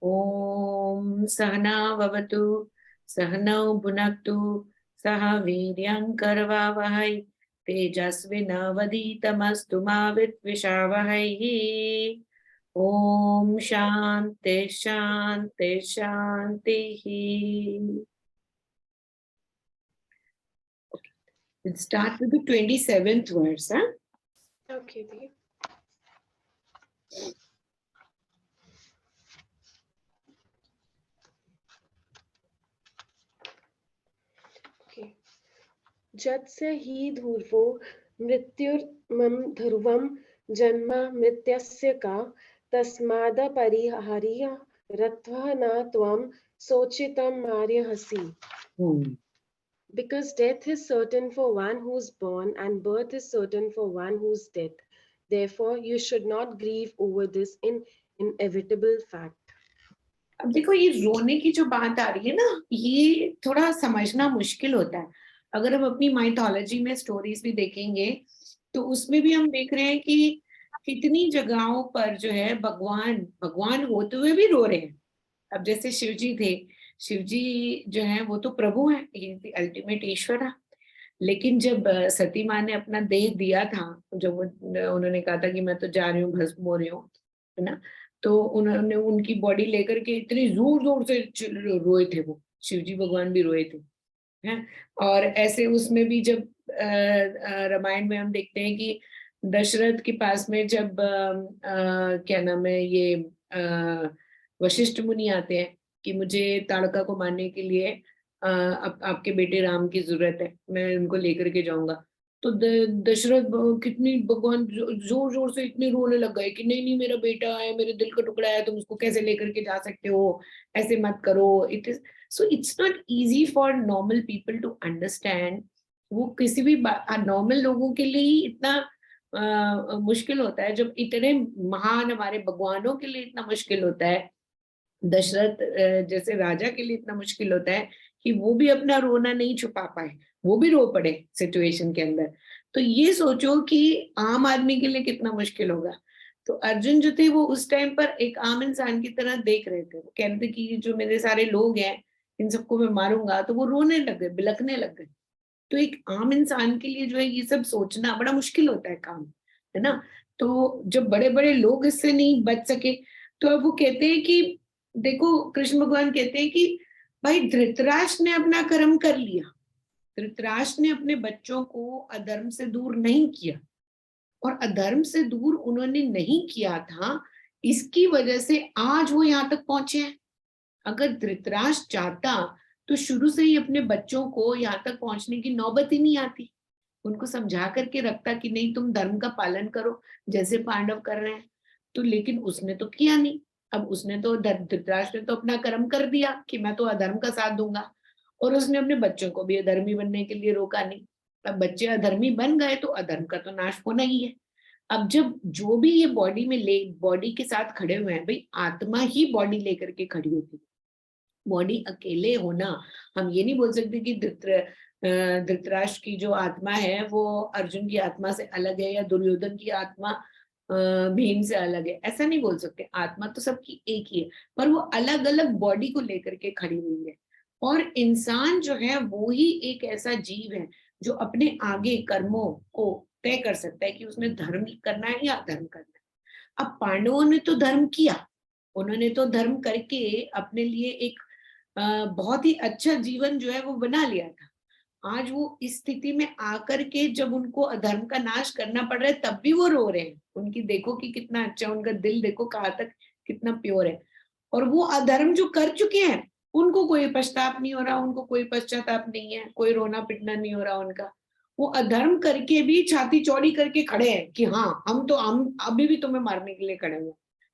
ओम सहना भवतु सहनौ भुनक्तु सह वीर्यं करवावहै तेजस्विनावधीतमस्तु मा विद्विषावहै। ओम शांति शांति शांति। Let's start with the 27th verse, huh? Okay, Dee. Okay. जत्स हि ध्रुवो मृत्युर्मम ध्रुवं जन्म मृत्यस्य का तस्मादपरिहार्य रत्वः न त्वं शोचितं मार्यहसि. Because death is certain for one who's born and birth is certain for one who's dead. Therefore, you should not grieve over this inevitable fact. अब देखो ये रोने की जो बात आ रही है ना, ये थोड़ा समझना मुश्किल होता है। अगर हम अपनी माइथोलॉजी में स्टोरीज भी देखेंगे तो उसमें भी हम देख रहे हैं कि कितनी जगहों पर जो है भगवान भगवान होते हुए भी रो रहे हैं। अब जैसे शिव जी थे, शिव जी जो है वो तो प्रभु है, अल्टीमेट ईश्वर है। लेकिन जब सती माँ ने अपना देह दिया था, जब उन्होंने कहा था कि मैं तो जा रही हूँ, भस्म हो रही हूँ, है ना, तो उन्होंने उनकी बॉडी लेकर के इतनी जोर जोर से रोए थे वो, शिव जी भगवान भी रोए थे, हैं। और ऐसे उसमें भी जब रामायण में हम देखते हैं कि दशरथ के पास में जब क्या नाम है ये वशिष्ठ मुनि आते हैं कि मुझे ताड़का को मारने के लिए आपके बेटे राम की जरूरत है, मैं उनको लेकर के जाऊंगा। तो दशरथ कितनी भगवान जोर जोर से इतने रोने लग गए कि नहीं नहीं, मेरा बेटा है, मेरे दिल का टुकड़ा है, तुम उसको कैसे लेकर के जा सकते हो, ऐसे मत करो। It is so it's not easy for normal people to understand. वो किसी भी नॉर्मल लोगों के लिए ही इतना मुश्किल होता है, जब इतने महान हमारे भगवानों के लिए इतना मुश्किल होता है, दशरथ जैसे राजा के लिए इतना मुश्किल होता है कि वो भी अपना रोना नहीं छुपा पाए, वो भी रो पड़े सिचुएशन के अंदर। तो ये सोचो कि आम आदमी के लिए कितना मुश्किल होगा। तो अर्जुन जो थे वो उस टाइम पर एक आम इंसान की तरह देख रहे थे, वो कह रहे थे कि जो मेरे सारे लोग हैं इन सबको मैं मारूंगा, तो वो रोने लग गए, बिलखने लग गए। तो एक आम इंसान के लिए जो है ये सब सोचना बड़ा मुश्किल होता है काम, है ना। तो जब बड़े बड़े लोग इससे नहीं बच सके, तो अब वो कहते हैं कि देखो, कृष्ण भगवान कहते हैं कि भाई धृतराष्ट्र ने अपना कर्म कर लिया, धृतराष्ट्र ने अपने बच्चों को अधर्म से दूर नहीं किया, और अधर्म से दूर उन्होंने नहीं किया था, इसकी वजह से आज वो यहाँ तक पहुंचे हैं। अगर धृतराष्ट्र चाहता तो शुरू से ही अपने बच्चों को यहाँ तक पहुंचने की नौबत ही नहीं आती, उनको समझा करके रखता कि नहीं तुम धर्म का पालन करो जैसे पांडव कर रहे हैं। तो लेकिन उसने तो किया नहीं। अब उसने तो धृतराष्ट्र ने तो अपना कर्म कर दिया कि मैं तो अधर्म का साथ दूंगा, और उसने अपने बच्चों को भी अधर्मी बनने के लिए रोका नहीं। अब बच्चे अधर्मी बन गए तो अधर्म का तो नाश होना ही है। अब जब जो भी ये बॉडी में ले बॉडी के साथ खड़े हुए हैं, भाई आत्मा ही बॉडी लेकर के खड़ी होती है, बॉडी अकेले होना, हम ये नहीं बोल सकते कि धृतराष्ट्र की जो आत्मा है वो अर्जुन की आत्मा से अलग है, या दुर्योधन की आत्मा भीम से अलग है, ऐसा नहीं बोल सकते। आत्मा तो सबकी एक ही है, पर वो अलग अलग बॉडी को लेकर के खड़ी हुई है। और इंसान जो है वो ही एक ऐसा जीव है जो अपने आगे कर्मों को तय कर सकता है कि उसने धर्म करना है या अधर्म करना है। अब पांडवों ने तो धर्म किया, उन्होंने तो धर्म करके अपने लिए एक बहुत ही अच्छा जीवन जो है वो बना लिया था। आज वो इस स्थिति में आकर के जब उनको अधर्म का नाश करना पड़ रहा है तब भी वो रो रहे हैं। उनकी देखो कि कितना अच्छा, उनका दिल देखो कहाँ तक कितना प्योर है। और वो अधर्म जो कर चुके हैं उनको कोई पश्चाताप नहीं हो रहा, उनको कोई पश्चाताप नहीं है, कोई रोना पिटना नहीं हो रहा उनका। वो अधर्म करके भी छाती चौड़ी करके खड़े हैं कि हाँ हम अभी भी तुम्हें मारने के लिए खड़े हुए,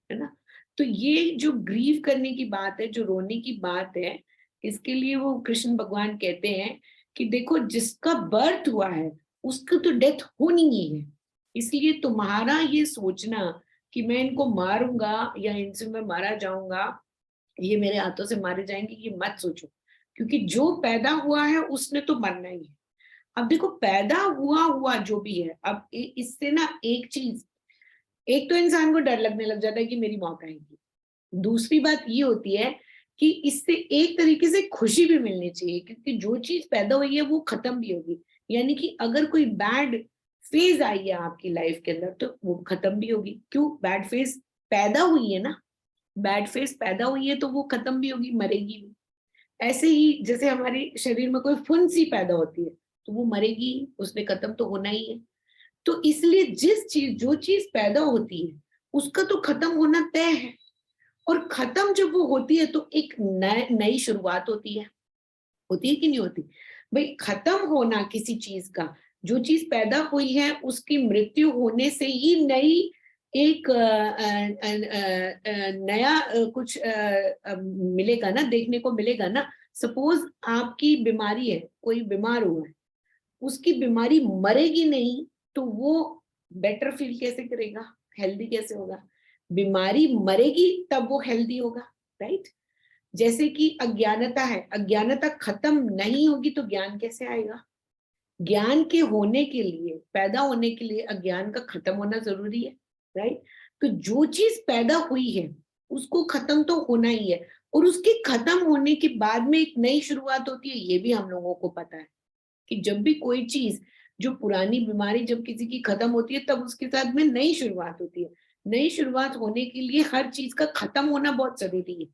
है ना। तो ये जो ग्रीव करने की बात है, जो रोने की बात है, इसके लिए वो कृष्ण भगवान कहते हैं कि देखो जिसका बर्थ हुआ है उसका तो डेथ होनी ही है। इसलिए तुम्हारा ये सोचना कि मैं इनको मारूंगा या इनसे मैं मारा जाऊंगा, ये मेरे हाथों से मारे जाएंगे, ये मत सोचो, क्योंकि जो पैदा हुआ है उसने तो मरना ही है। अब देखो पैदा हुआ हुआ जो भी है, अब इससे ना एक चीज, एक तो इंसान को डर लगने लग जाता है कि मेरी मौत आएगी, दूसरी बात ये होती है कि इससे एक तरीके से खुशी भी मिलनी चाहिए, क्योंकि जो चीज पैदा हुई है वो खत्म भी होगी। यानी कि अगर कोई बैड फेज आई है आपकी लाइफ के अंदर तो वो खत्म भी होगी। क्यों? बैड फेज पैदा हुई है ना, बैड फेज पैदा हुई है तो वो खत्म भी होगी, मरेगी भी। ऐसे ही जैसे हमारे शरीर में कोई फुंसी पैदा होती है तो वो मरेगी, उसने खत्म तो होना ही है। तो इसलिए जो चीज पैदा होती है उसका तो खत्म होना तय है। और खत्म जब वो होती है तो एक नई शुरुआत होती है कि नहीं होती? भाई खत्म होना किसी चीज का, जो चीज पैदा हुई है उसकी मृत्यु होने से ही नई एक नया कुछ मिलेगा ना, देखने को मिलेगा ना। सपोज आपकी बीमारी है, कोई बीमार हुआ है, उसकी बीमारी मरेगी नहीं तो वो बेटर फील कैसे करेगा, हेल्दी कैसे होगा? बीमारी मरेगी तब वो हेल्दी होगा, राइट? जैसे कि अज्ञानता है, अज्ञानता खत्म नहीं होगी तो ज्ञान कैसे आएगा? ज्ञान के होने के लिए, पैदा होने के लिए अज्ञान का खत्म होना जरूरी है, राइट? तो जो चीज पैदा हुई है उसको खत्म तो होना ही है, और उसके खत्म होने के बाद में एक नई शुरुआत होती है, ये भी हम लोगों को पता है कि जब भी कोई चीज, जो पुरानी बीमारी जब किसी की खत्म होती है तब उसके साथ में नई शुरुआत होती है। नई शुरुआत होने के लिए हर चीज का खत्म होना बहुत जरूरी है,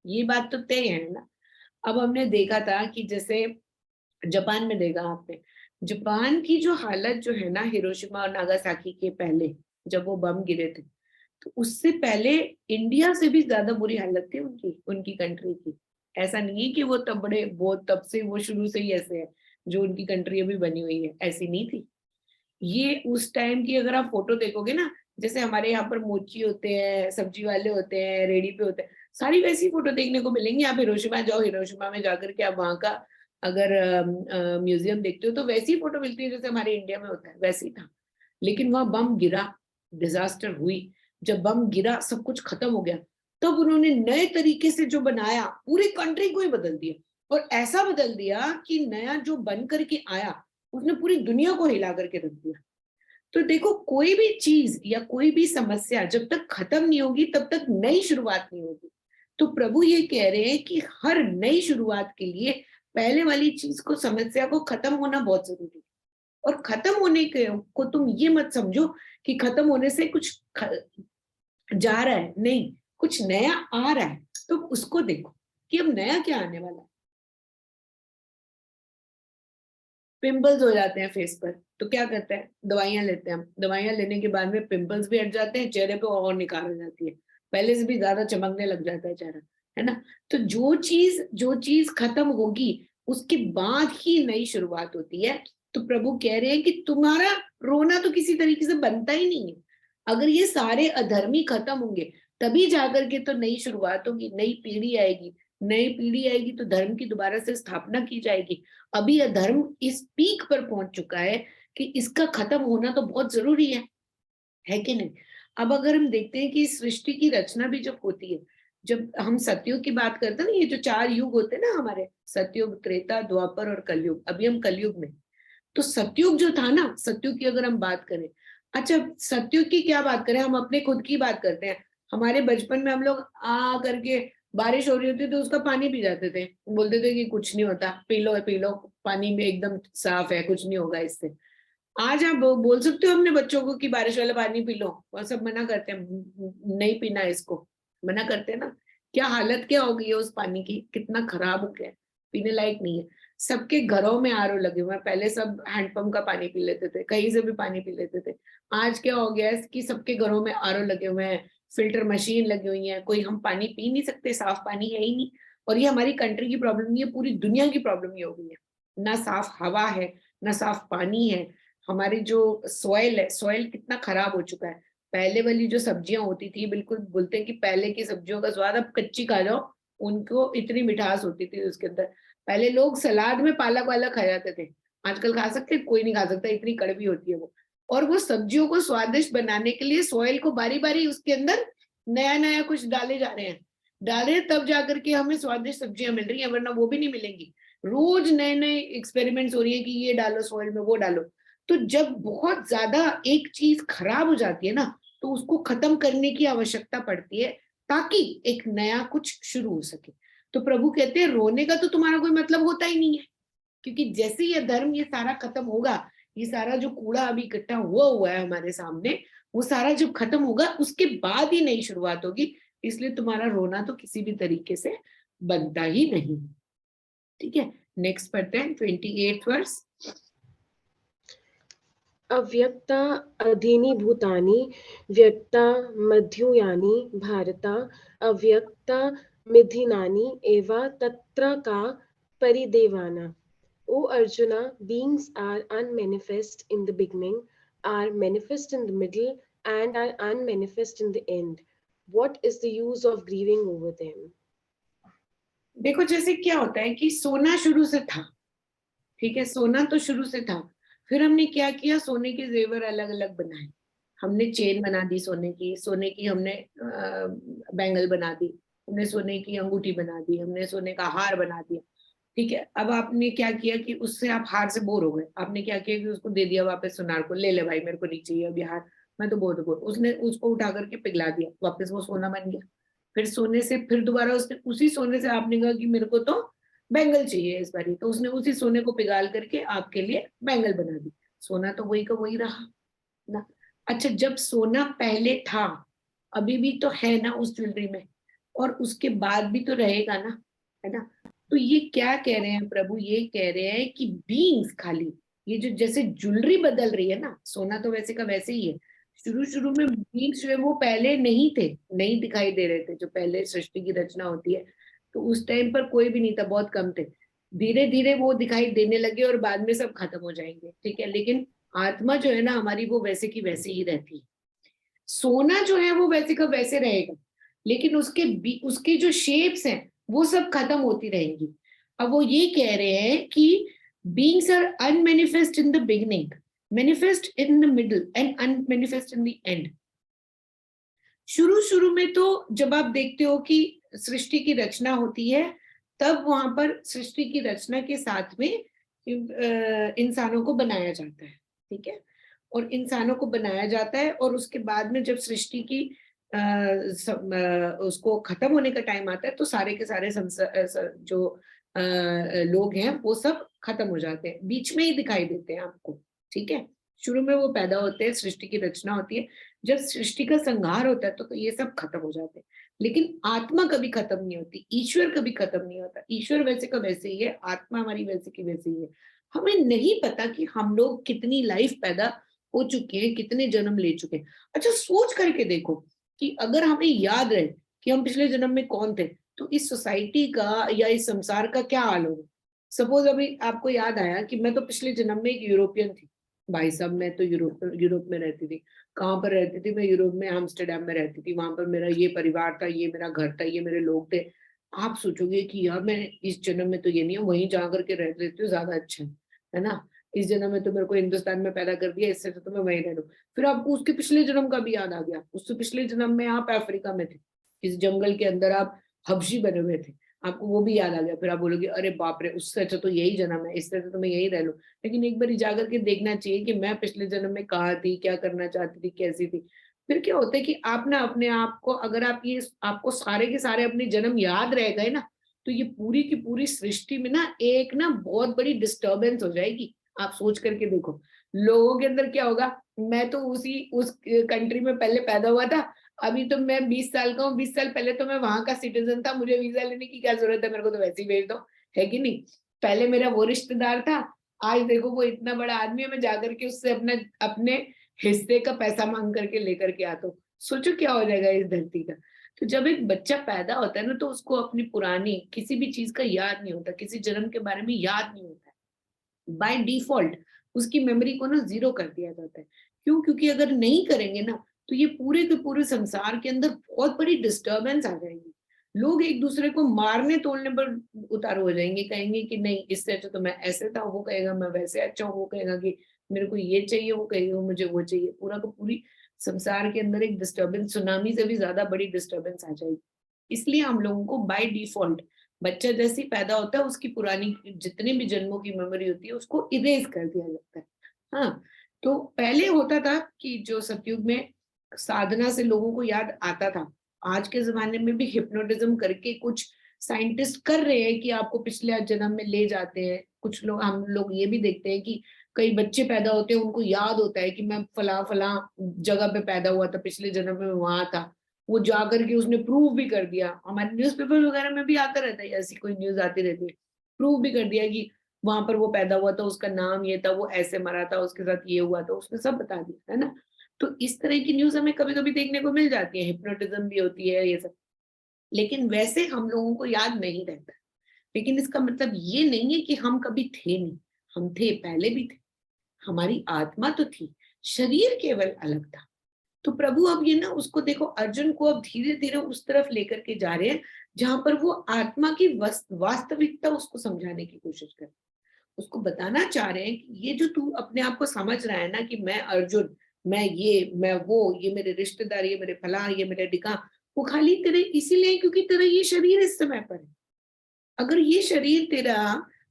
ये बात तो तय है ना। अब हमने देखा था कि जैसे जापान में देखा आपने, जापान की जो हालत जो है ना, हिरोशिमा और नागासाकी के पहले जब वो बम गिरे थे, तो उससे पहले इंडिया से भी ज्यादा बुरी हालत थी उनकी उनकी कंट्री की। ऐसा नहीं है कि वो तब बड़े, वो तब से वो शुरू से ही ऐसे है, जो उनकी कंट्री अभी बनी हुई है ऐसी नहीं थी। ये उस टाइम की अगर आप फोटो देखोगे ना, जैसे हमारे यहाँ पर मोची होते हैं, सब्जी वाले होते हैं, रेडी पे होते हैं, सारी वैसी फोटो देखने को मिलेंगी। आप हिरोशिमा जाओ, हिरोशिमा में जाकर के आप वहाँ का अगर म्यूजियम देखते हो तो वैसी फोटो मिलती है जैसे हमारे इंडिया में होता है, वैसे ही था। लेकिन वहां बम गिरा, डिजास्टर हुई, जब बम गिरा सब कुछ खत्म हो गया, तब उन्होंने नए तरीके से जो बनाया, पूरी कंट्री को ही बदल दिया। और ऐसा बदल दिया कि नया जो बन करके आया उसने पूरी दुनिया को हिला करके रख दिया। तो देखो, कोई भी चीज या कोई भी समस्या जब तक खत्म नहीं होगी तब तक नई शुरुआत नहीं होगी। तो प्रभु ये कह रहे हैं कि हर नई शुरुआत के लिए पहले वाली चीज को, समस्या को खत्म होना बहुत जरूरी है। और खत्म होने के को तुम ये मत समझो कि खत्म होने से कुछ जा रहा है, नहीं, कुछ नया आ रहा है। तो उसको देखो कि अब नया क्या आने वाला है। पिंपल्स हो जाते हैं फेस पर, तो क्या करते हैं? दवाइयां लेते हैं हम, दवाइयां लेने के बाद में पिंपल्स भी हट जाते हैं, चेहरे पे और निखार हो जाती है, पहले से भी ज्यादा चमकने लग जाता है चेहरा, है ना? तो जो चीज खत्म होगी उसके बाद ही नई शुरुआत होती है। तो प्रभु कह रहे हैं कि तुम्हारा रोना तो किसी तरीके से बनता ही नहीं है। अगर ये सारे अधर्मी खत्म होंगे तभी जाकर के तो नई शुरुआत होगी, नई पीढ़ी आएगी। नई पीढ़ी आएगी तो धर्म की दोबारा से स्थापना की जाएगी। अभी अधर्म इस पीक पर पहुंच चुका है कि इसका खत्म होना तो बहुत जरूरी है कि नहीं? अब अगर हम देखते हैं कि सृष्टि की रचना भी जब होती है, जब हम सतयुग की बात करते हैं ना, ये जो 4 युग होते हैं ना हमारे, सतयुग, त्रेता, द्वापर और कलयुग, अभी हम कलयुग में। तो सतयुग जो था ना, सतयुग की अगर हम बात करें, अच्छा सतयुग की क्या बात करें, हम अपने खुद की बात करते हैं। हमारे बचपन में हम लोग आ करके, बारिश हो रही होती तो उसका पानी पी जाते थे, बोलते थे कि कुछ नहीं होता, पी लो, पानी में एकदम साफ है, कुछ नहीं होगा इससे। आज आप बोल सकते हो अपने बच्चों को कि बारिश वाला पानी पी लो? और सब मना करते हैं, नहीं पीना इसको, मना करते हैं ना। क्या हालत क्या हो गई है उस पानी की, कितना खराब हो गया है, पीने लायक नहीं है। सबके घरों में आरओ लगे हुए हैं, पहले सब हैंडपंप का पानी पी लेते थे, कहीं से भी पानी पी लेते थे। आज क्या हो गया है कि सबके घरों में आरओ लगे हुए हैं, फिल्टर मशीन लगी हुई है, कोई हम पानी पी नहीं सकते, साफ पानी है ही नहीं। और ये हमारी कंट्री की प्रॉब्लम नहीं है, पूरी दुनिया की प्रॉब्लम ही हो गई है। ना साफ हवा है, ना साफ पानी है। हमारी जो सॉइल है, सॉइल कितना खराब हो चुका है। पहले वाली जो सब्जियां होती थी, बिल्कुल बोलते हैं कि पहले की सब्जियों का स्वाद, अब कच्ची खा जाओ, उनको इतनी मिठास होती थी उसके अंदर। पहले लोग सलाद में पालक वालक खा जाते थे, आजकल खा सकते? कोई नहीं खा सकता, इतनी कड़वी होती है वो। और वो सब्जियों को स्वादिष्ट बनाने के लिए सॉइल को बारी बारी उसके अंदर नया नया कुछ डाले जा रहे हैं, डाले तब जाकर के हमें स्वादिष्ट सब्जियां मिल रही हैं, वरना वो भी नहीं मिलेंगी। रोज नए नए एक्सपेरिमेंट्स हो रही है कि ये डालो सॉइल में, वो डालो। तो जब बहुत ज्यादा एक चीज खराब हो जाती है ना, तो उसको खत्म करने की आवश्यकता पड़ती है। ताकि एक नया कुछ शुरू हो सके। तो प्रभु कहते हैं रोने का तो तुम्हारा कोई मतलब होता ही नहीं है, क्योंकि जैसे ये धर्म ये सारा खत्म होगा, ये सारा जो कूड़ा अभी इकट्ठा हुआ है हमारे सामने, वो सारा जब खत्म होगा उसके बाद ही नई शुरुआत होगी। इसलिए तुम्हारा रोना तो किसी भी तरीके से बनता ही नहीं। ठीक है, नेक्स्ट पढ़ते हैं 28th वर्स। अव्यक्ता अधीनि भूतानि व्यक्ता मध्युयानि भारता अव्यक्ता मिथिनानि एवा तत्र का परिदेवाना। O Arjuna, beings are unmanifest in the beginning, are manifest in the middle, and are unmanifest in the end. What is the use of grieving over them? देखो जैसे क्या होता है कि सोना शुरू से था, ठीक है, सोना तो शुरू से था, फिर हमने क्या किया, सोने के जेवर अलग अलग बनाए, हमने चेन बना दी सोने की हमने बैंगल बना दी, हमने सोने की अंगूठी बना दी, हमने सोने का हार बना दिया। ठीक है, अब आपने क्या किया कि उससे आप हार से बोर हो गए, आपने क्या किया कि उसको दे दिया वापस सुनार को, ले ले भाई मेरे को नहीं चाहिए अभी हार, मैं तो बहुत बोर, उसने उसको उठा करके पिघला दिया, वापस वो सोना बन गया। फिर सोने से फिर दोबारा उसने उसी सोने से आपने कहा कि मेरे को तो बैंगल चाहिए इस बारी, तो उसने उसी सोने को पिघाल करके आपके लिए बैंगल बना दी, सोना तो वही का वही रहा ना। अच्छा, जब सोना पहले था, अभी भी तो है ना उस ज्वेलरी में, और उसके बाद भी तो रहेगा ना, है ना। तो ये क्या कह रहे हैं प्रभु, ये कह रहे हैं कि बीइंग्स खाली, ये जो जैसे ज्वेलरी बदल रही है ना, सोना तो वैसे का वैसे ही है, शुरू शुरू में बीइंग्स जो है वो पहले नहीं थे, नहीं दिखाई दे रहे थे, जो पहले सृष्टि की रचना होती है तो उस टाइम पर कोई भी नहीं था, बहुत कम थे, धीरे धीरे वो दिखाई देने लगे और बाद में सब खत्म हो जाएंगे। ठीक है, लेकिन आत्मा जो है ना हमारी, वो वैसे की वैसे ही रहती है। सोना जो है वो वैसे का वैसे रहेगा, लेकिन उसके जो शेप्स हैं वो सब खत्म होती रहेंगी। अब वो ये कह रहे हैं कि beings are unmanifest in the beginning, manifest in the middle and unmanifest in the end. शुरू शुरू में तो जब आप देखते हो कि सृष्टि की रचना होती है, तब वहां पर सृष्टि की रचना के साथ में इंसानों को बनाया जाता है। ठीक है, और इंसानों को बनाया जाता है, और उसके बाद में जब सृष्टि की उसको खत्म होने का टाइम आता है तो सारे के सारे जो लोग हैं वो सब खत्म हो जाते हैं, बीच में ही दिखाई देते हैं आपको। ठीक है, शुरू में वो पैदा होते हैं, सृष्टि की रचना होती है, जब सृष्टि का संहार होता है तो ये सब खत्म हो जाते हैं। लेकिन आत्मा कभी खत्म नहीं होती, ईश्वर कभी खत्म नहीं होता, ईश्वर वैसे का वैसे ही है, आत्मा हमारी वैसे की वैसे ही है। हमें नहीं पता कि हम लोग कितनी लाइफ पैदा हो चुके हैं, कितने जन्म ले चुके हैं। अच्छा, सोच करके देखो कि अगर हमें याद रहे कि हम पिछले जन्म में कौन थे, तो इस सोसाइटी का या इस संसार का क्या हाल होगा। सपोज अभी आपको याद आया कि मैं तो पिछले जन्म में एक यूरोपियन थी, भाई साहब मैं तो यूरोप में रहती थी। कहाँ पर रहती थी मैं? यूरोप में एम्स्टर्डम में रहती थी, वहां पर मेरा ये परिवार था, ये मेरा घर था, ये मेरे लोग थे। आप सोचोगे कि यार मैं इस जन्म में तो ये नहीं है, वहीं जा करके रह लेती हूँ, ज्यादा अच्छा है ना। इस जन्म में तो मेरे को हिंदुस्तान में पैदा कर दिया, इससे तो मैं वहीं रह लूं। फिर आपको उसके पिछले जन्म का भी याद आ गया, उससे पिछले जन्म में आप अफ्रीका में थे, इस जंगल के अंदर आप हबशी बने हुए थे, आपको वो भी याद आ गया। फिर आप बोलोगे अरे बाप रे, उससे अच्छा तो यही जन्म है, इससे अच्छा तो मैं यही रह लूं। लेकिन एक बार जाकर के देखना चाहिए कि मैं पिछले जन्म में कहाँ थी, क्या करना चाहती थी, कैसी थी। फिर क्या होता है कि आप ना अपने आप को, अगर आप ये आपको सारे के सारे अपने जन्म याद रह गए ना, तो ये पूरी की पूरी सृष्टि में ना एक ना बहुत बड़ी डिस्टर्बेंस हो जाएगी। आप सोच करके देखो लोगों के अंदर क्या होगा। मैं तो उस कंट्री में पहले पैदा हुआ था, अभी तो मैं 20 साल का हूँ, 20 साल पहले तो मैं वहां का सिटीजन था, मुझे वीजा लेने की क्या जरूरत है, मेरे को तो वैसे ही भेज दो, है कि नहीं। पहले मेरा वो रिश्तेदार था, आज देखो वो इतना बड़ा आदमी है, मैं जाकर के उससे अपने हिस्से का पैसा मांग करके लेकर के आता हूँ। सोचो क्या हो जाएगा इस धरती का। तो जब एक बच्चा पैदा होता है ना, तो उसको अपनी पुरानी किसी भी चीज का याद नहीं होता, किसी जन्म के बारे में याद नहीं होता है। बाय डिफॉल्ट उसकी मेमोरी को ना जीरो कर दिया जाता है। क्यों? क्योंकि अगर नहीं करेंगे ना, तो ये पूरे के पूरे संसार के अंदर बहुत बड़ी डिस्टर्बेंस आ जाएगी। लोग एक दूसरे को मारने तोड़ने पर उतारू हो जाएंगे, कहेंगे कि नहीं इससे अच्छा तो मैं ऐसे था, वो कहेगा मैं वैसे अच्छा हूँ, वो कहेगा कि मेरे को ये चाहिए, वो कहेगा मुझे वो चाहिए। पूरा का पूरी संसार के अंदर एक डिस्टर्बेंस, सुनामी से भी ज्यादा बड़ी डिस्टर्बेंस आ जाएगी। इसलिए हम लोगों को बाय डिफॉल्ट बच्चा जैसे ही पैदा होता है, उसकी पुरानी जितने भी जन्मों की मेमोरी होती है उसको इरेज कर दिया जाता है। हाँ, तो पहले होता था कि जो सतयुग में साधना से लोगों को याद आता था, आज के जमाने में भी हिप्नोटिज्म करके कुछ साइंटिस्ट कर रहे हैं कि आपको पिछले जन्म में ले जाते हैं। कुछ लोग, हम लोग ये भी देखते हैं कि कई बच्चे पैदा होते हैं, उनको याद होता है कि मैं फला फला जगह पे पैदा हुआ था, पिछले जन्म में वहां था। वो जा करके उसने प्रूव भी कर दिया। हमारे न्यूज़पेपर वगैरह में भी आता रहता है, ऐसी कोई न्यूज आती रहती है, प्रूव भी कर दिया कि वहां पर वो पैदा हुआ था, उसका नाम ये था, वो ऐसे मरा था, उसके साथ ये हुआ था, उसने सब बता दिया, है ना। तो इस तरह की न्यूज हमें कभी कभी देखने को मिल जाती है, हिप्नोटिज्म भी होती है ये सब। लेकिन वैसे हम लोगों को याद नहीं रहता। लेकिन इसका मतलब ये नहीं है कि हम कभी थे नहीं, हम थे, पहले भी थे। हमारी आत्मा तो थी, शरीर केवल अलग था। तो प्रभु अब ये ना, उसको देखो, अर्जुन को अब धीरे धीरे उस तरफ लेकर के जा रहे हैं जहां पर वो आत्मा की वास्तविकता उसको समझाने की कोशिश कर, उसको बताना चाह रहे हैं कि ये जो तू अपने आप को समझ रहा है ना कि मैं अर्जुन, मैं ये, मैं वो, ये मेरे रिश्तेदार, ये मेरे फला, ये मेरे ढिका, वो खाली तेरे इसीलिए क्योंकि तेरा ये शरीर इस समय पर है। अगर ये शरीर तेरा,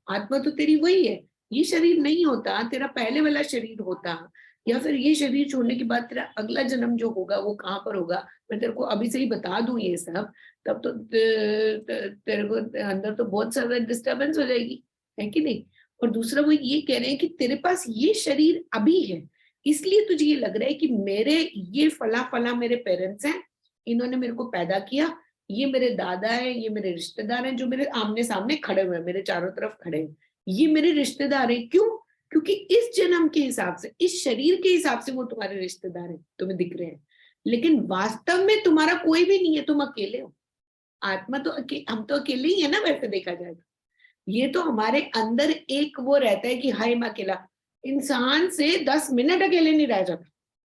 आत्मा तो तेरी वही है, ये शरीर नहीं होता, तेरा पहले वाला शरीर होता, या फिर ये शरीर छोड़ने के बाद तेरा अगला जन्म जो होगा वो कहाँ पर होगा, मैं तेरे को अभी से ही बता दूं ये सब, तब तो तेरे को अंदर तो बहुत ज्यादा डिस्टर्बेंस हो जाएगी, है कि नहीं। और दूसरा वो ये कह रहे हैं कि तेरे पास ये शरीर अभी है, इसलिए तुझे ये लग रहा है कि मेरे ये फला फला मेरे पेरेंट्स हैं, इन्होंने मेरे को पैदा किया, ये मेरे दादा है, ये मेरे रिश्तेदार हैं जो मेरे आमने सामने खड़े हुए हैं, मेरे चारों तरफ खड़े हैं, ये मेरे रिश्तेदार हैं। क्यों? क्योंकि इस जन्म के हिसाब से, इस शरीर के हिसाब से वो तुम्हारे रिश्तेदार हैं, तुम्हें दिख रहे हैं, लेकिन वास्तव में तुम्हारा कोई भी नहीं है, तुम अकेले हो। आत्मा तो हम तो अकेले ही है ना, वैसे देखा जाए तो। ये तो हमारे अंदर एक वो रहता है कि हाय मैं अकेला। इंसान से 10 मिनट अकेले नहीं रह जाता।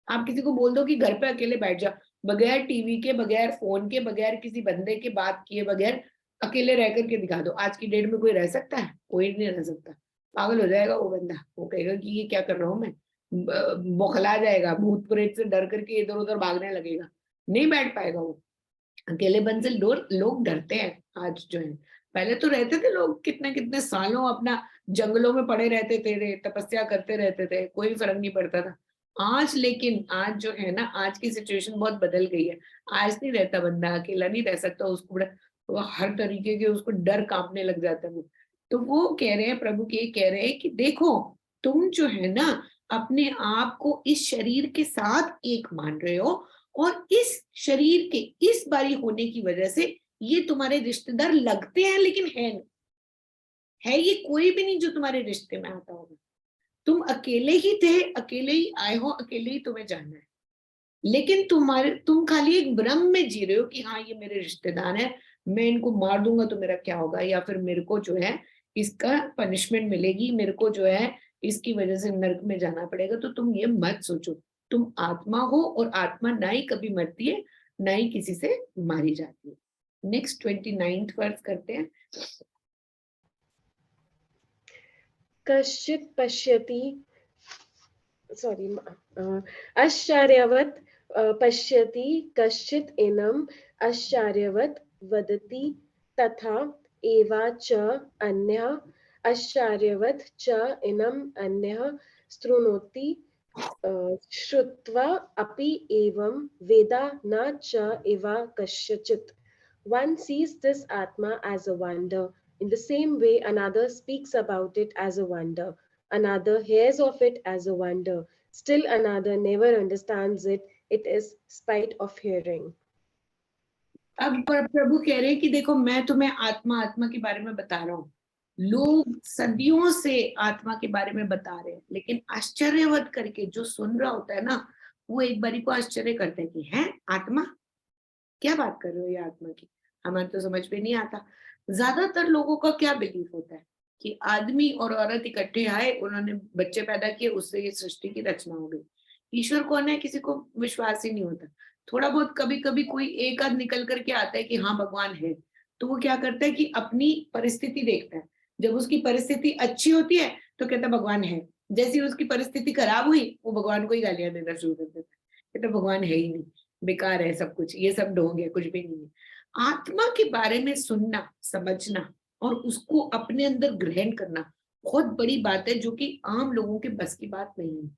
आप किसी को बोल दो कि घर पे अकेले बैठ जा, बगैर टीवी के, बगैर फोन के, बगैर किसी बंदे के बात किए बगैर अकेले रह करके दिखा दो, आज की डेट में कोई रह सकता है? कोई नहीं रह सकता। पागल हो जाएगा वो बंदा, वो कहेगा कि ये क्या कर रहा हूं मैं, बौखला जाएगा, भूत प्रेत से डर करके इधर उधर भागने लगेगा, नहीं बैठ पाएगा वो। अकेलेपन से लोग डरते हैं आज जो है। पहले तो रहते थे लोग कितने कितने सालों अपना जंगलों में पड़े रहते थे, तपस्या करते रहते थे, कोई फर्क नहीं पड़ता था। आज लेकिन, आज जो है ना, आज की सिचुएशन बहुत बदल गई है। आज नहीं रहता बंदा, अकेला नहीं रह सकता, उसको बड़ा, वो हर तरीके के उसको डर कांपने लग जाता है। तो वो कह रहे हैं, प्रभु के कह रहे हैं कि देखो, तुम जो है ना अपने आप को इस शरीर के साथ एक मान रहे हो, और इस शरीर के इस बारी होने की वजह से ये तुम्हारे रिश्तेदार लगते हैं, लेकिन है नहीं, है ये कोई भी नहीं जो तुम्हारे रिश्ते में आता होगा। तुम अकेले ही थे, अकेले ही आए हो, अकेले ही तुम्हें जाना है। लेकिन तुम खाली एक भ्रम में जी रहे हो कि हाँ ये मेरे रिश्तेदार हैं, मैं इनको मार दूंगा तो मेरा क्या होगा, या फिर मेरे को जो है इसका पनिशमेंट मिलेगी, मेरे को जो है इसकी वजह से नर्क में जाना पड़ेगा। तो तुम ये मत सोचो, तुम आत्मा हो, और आत्मा ना ही कभी मरती है, ना ही किसी से मारी जाती है। नेक्स्ट 29th वर्स करते हैं। कश्चित् पश्यति, सॉरी, आश्चर्यवत् पश्यति, कश्चित् एनम् आश्चर्यवत् वदति, तथा एवाच अन्यः आश्चर्यवत् च एनम् अन्यः शृणोति, श्रुत्वा अपि एवं वेद न च एव कस्यचित्. One sees this Atma as a wonder. In the same way, another speaks about it as a wonder. Another hears of it as a wonder. Still another never understands it. It is spite of hearing. अब प्रभु कह रहे हैं कि देखो, मैं तुम्हें आत्मा आत्मा के बारे में बता रहा हूँ, लोग सदियों से आत्मा के बारे में बता रहे हैं, लेकिन आश्चर्यवत करके जो सुन रहा होता है ना, वो एक बारी को आश्चर्य करता है कि है आत्मा, क्या बात कर रहे हो ये आत्मा की, हमारे तो समझ में नहीं आता। ज्यादातर लोगों का क्या बिलीफ होता है कि आदमी और औरत इकट्ठे आए, उन्होंने बच्चे पैदा किए, उससे ये सृष्टि की रचना हो गई। ईश्वर कौन है, किसी को विश्वास ही नहीं होता। थोड़ा बहुत कभी कभी कोई एक आध निकल करके आता है कि हाँ भगवान है, तो वो क्या करता है कि अपनी परिस्थिति देखता है। जब उसकी परिस्थिति अच्छी होती है तो कहता है भगवान है, जैसी उसकी परिस्थिति खराब हुई वो भगवान को ही गालियां देना शुरू कर देता है, कहता भगवान है ही नहीं, बेकार है सब कुछ, ये सब ढोंग है, कुछ भी नहीं है। आत्मा के बारे में सुनना, समझना और उसको अपने अंदर ग्रहण करना बहुत बड़ी बात है, जो कि आम लोगों के बस की बात नहीं है।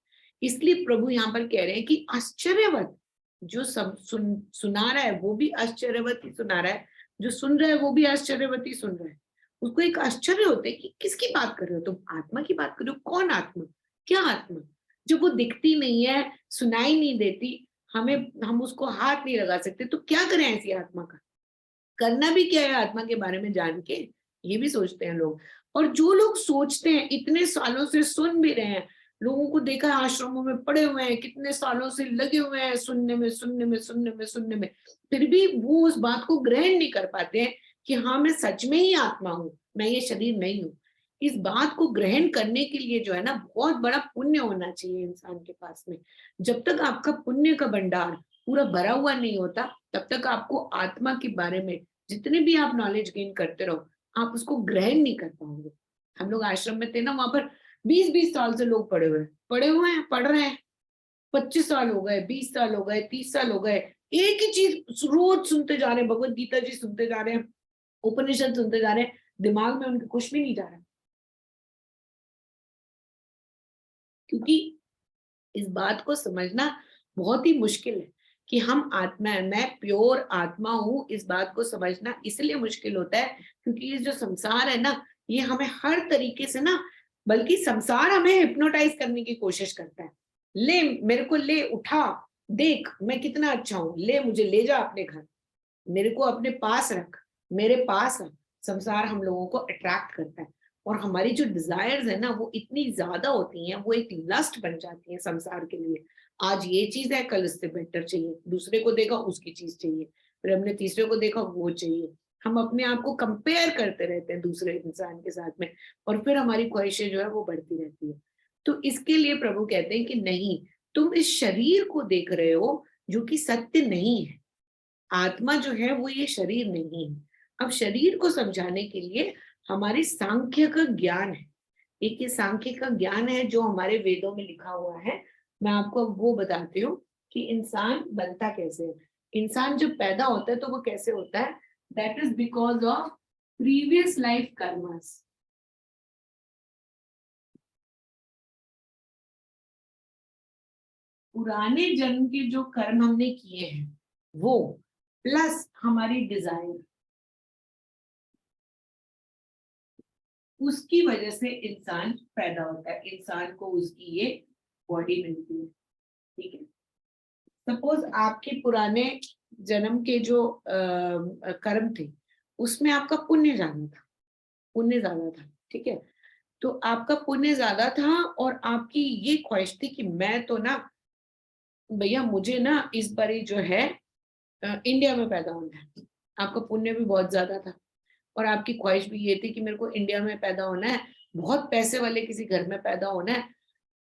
इसलिए प्रभु यहाँ पर कह रहे हैं कि आश्चर्यवत, जो सुना रहा है वो भी आश्चर्यवती सुना रहा है, जो सुन रहा है वो भी आश्चर्यवती सुन रहा है। उसको एक आश्चर्य होता है कि किसकी बात कर रहे हो तुम, आत्मा की बात कर रहे हो, कौन आत्मा, क्या आत्मा, जब वो दिखती नहीं है, सुनाई नहीं देती, हम उसको हाथ नहीं लगा सकते, तो क्या करें ऐसी आत्मा का, करना भी क्या है आत्मा के बारे में जान के, ये भी सोचते हैं लोग। और जो लोग सोचते हैं, इतने सालों से सुन भी रहे हैं, लोगों को देखा है आश्रमों में पड़े हुए हैं, कितने सालों से लगे हुए हैं सुनने में सुनने में सुनने में सुनने में, फिर भी वो उस बात को ग्रहण नहीं कर पाते हैं कि हाँ मैं सच में ही आत्मा हूँ, मैं ये शरीर नहीं हूँ। इस बात को ग्रहण करने के लिए जो है ना, बहुत बड़ा पुण्य होना चाहिए इंसान के पास में। जब तक आपका पुण्य का भंडार पूरा भरा हुआ नहीं होता, तब तक आपको आत्मा के बारे में जितने भी आप नॉलेज गेन करते रहो, आप उसको ग्रहण नहीं कर पाओगे। हम लोग आश्रम में थे ना, वहां पर 20-20 साल से लोग पढ़े हुए हैं, पढ़ रहे हैं, 25 साल हो गए, 20 साल हो गए, 30 साल हो गए, एक ही चीज रोज सुनते जा रहे हैं, भगवत गीता जी सुनते जा रहे हैं, उपनिषद सुनते जा रहे हैं, दिमाग में उनके कुछ भी नहीं जा रहा, क्योंकि इस बात को समझना बहुत ही मुश्किल है कि हम आत्मा है, मैं प्योर आत्मा हूं। इस बात को समझना इसलिए मुश्किल होता है क्योंकि ये जो संसार है ना, ये हमें हर तरीके से ना, बल्कि संसार हमें हिप्नोटाइज करने की कोशिश करता है। ले मेरे को, ले उठा, देख मैं कितना अच्छा हूं, ले मुझे ले जा अपने घर, मेरे को अपने पास रख, मेरे पास रख। संसार हम लोगों को अट्रैक्ट करता है, और हमारी जो डिजायर्स है ना, वो इतनी ज्यादा होती हैं, वो एक लस्ट बन जाती है संसार के लिए। आज ये चीज है, कल इससे बेटर चाहिए, दूसरे को देखा उसकी चीज चाहिए, फिर हमने तीसरे को देखा वो चाहिए। हम अपने आप को कंपेयर करते रहते हैं दूसरे इंसान के साथ में, और फिर हमारी ख्वाहिशें जो है वो बढ़ती रहती है। तो इसके लिए प्रभु कहते हैं कि नहीं, तुम इस शरीर को देख रहे हो जो कि सत्य नहीं है। आत्मा जो है वो ये शरीर नहीं है। अब शरीर को समझाने के लिए हमारे सांख्य का ज्ञान है, एक ये सांख्य का ज्ञान है जो हमारे वेदों में लिखा हुआ है। मैं आपको वो बताती हूँ कि इंसान बनता कैसे है। इंसान जब पैदा होता है तो वो कैसे होता है, that is because of previous life karmas. पुराने जन्म के जो कर्म हमने किए हैं वो, प्लस हमारी डिजायर, उसकी वजह से इंसान पैदा होता है, इंसान को उसकी ये बॉडी मिलती है। ठीक है, सपोज आपके पुराने जन्म के जो कर्म थे, उसमें आपका पुण्य ज्यादा था, पुण्य ज्यादा था, ठीक है। तो आपका पुण्य ज्यादा था और आपकी ये ख्वाहिश थी कि मैं तो ना भैया, मुझे ना इस बारी जो है इंडिया में पैदा होना है। आपका पुण्य भी बहुत ज्यादा था, और आपकी ख्वाहिश भी ये थी कि मेरे को इंडिया में पैदा होना है, बहुत पैसे वाले किसी घर में पैदा होना है।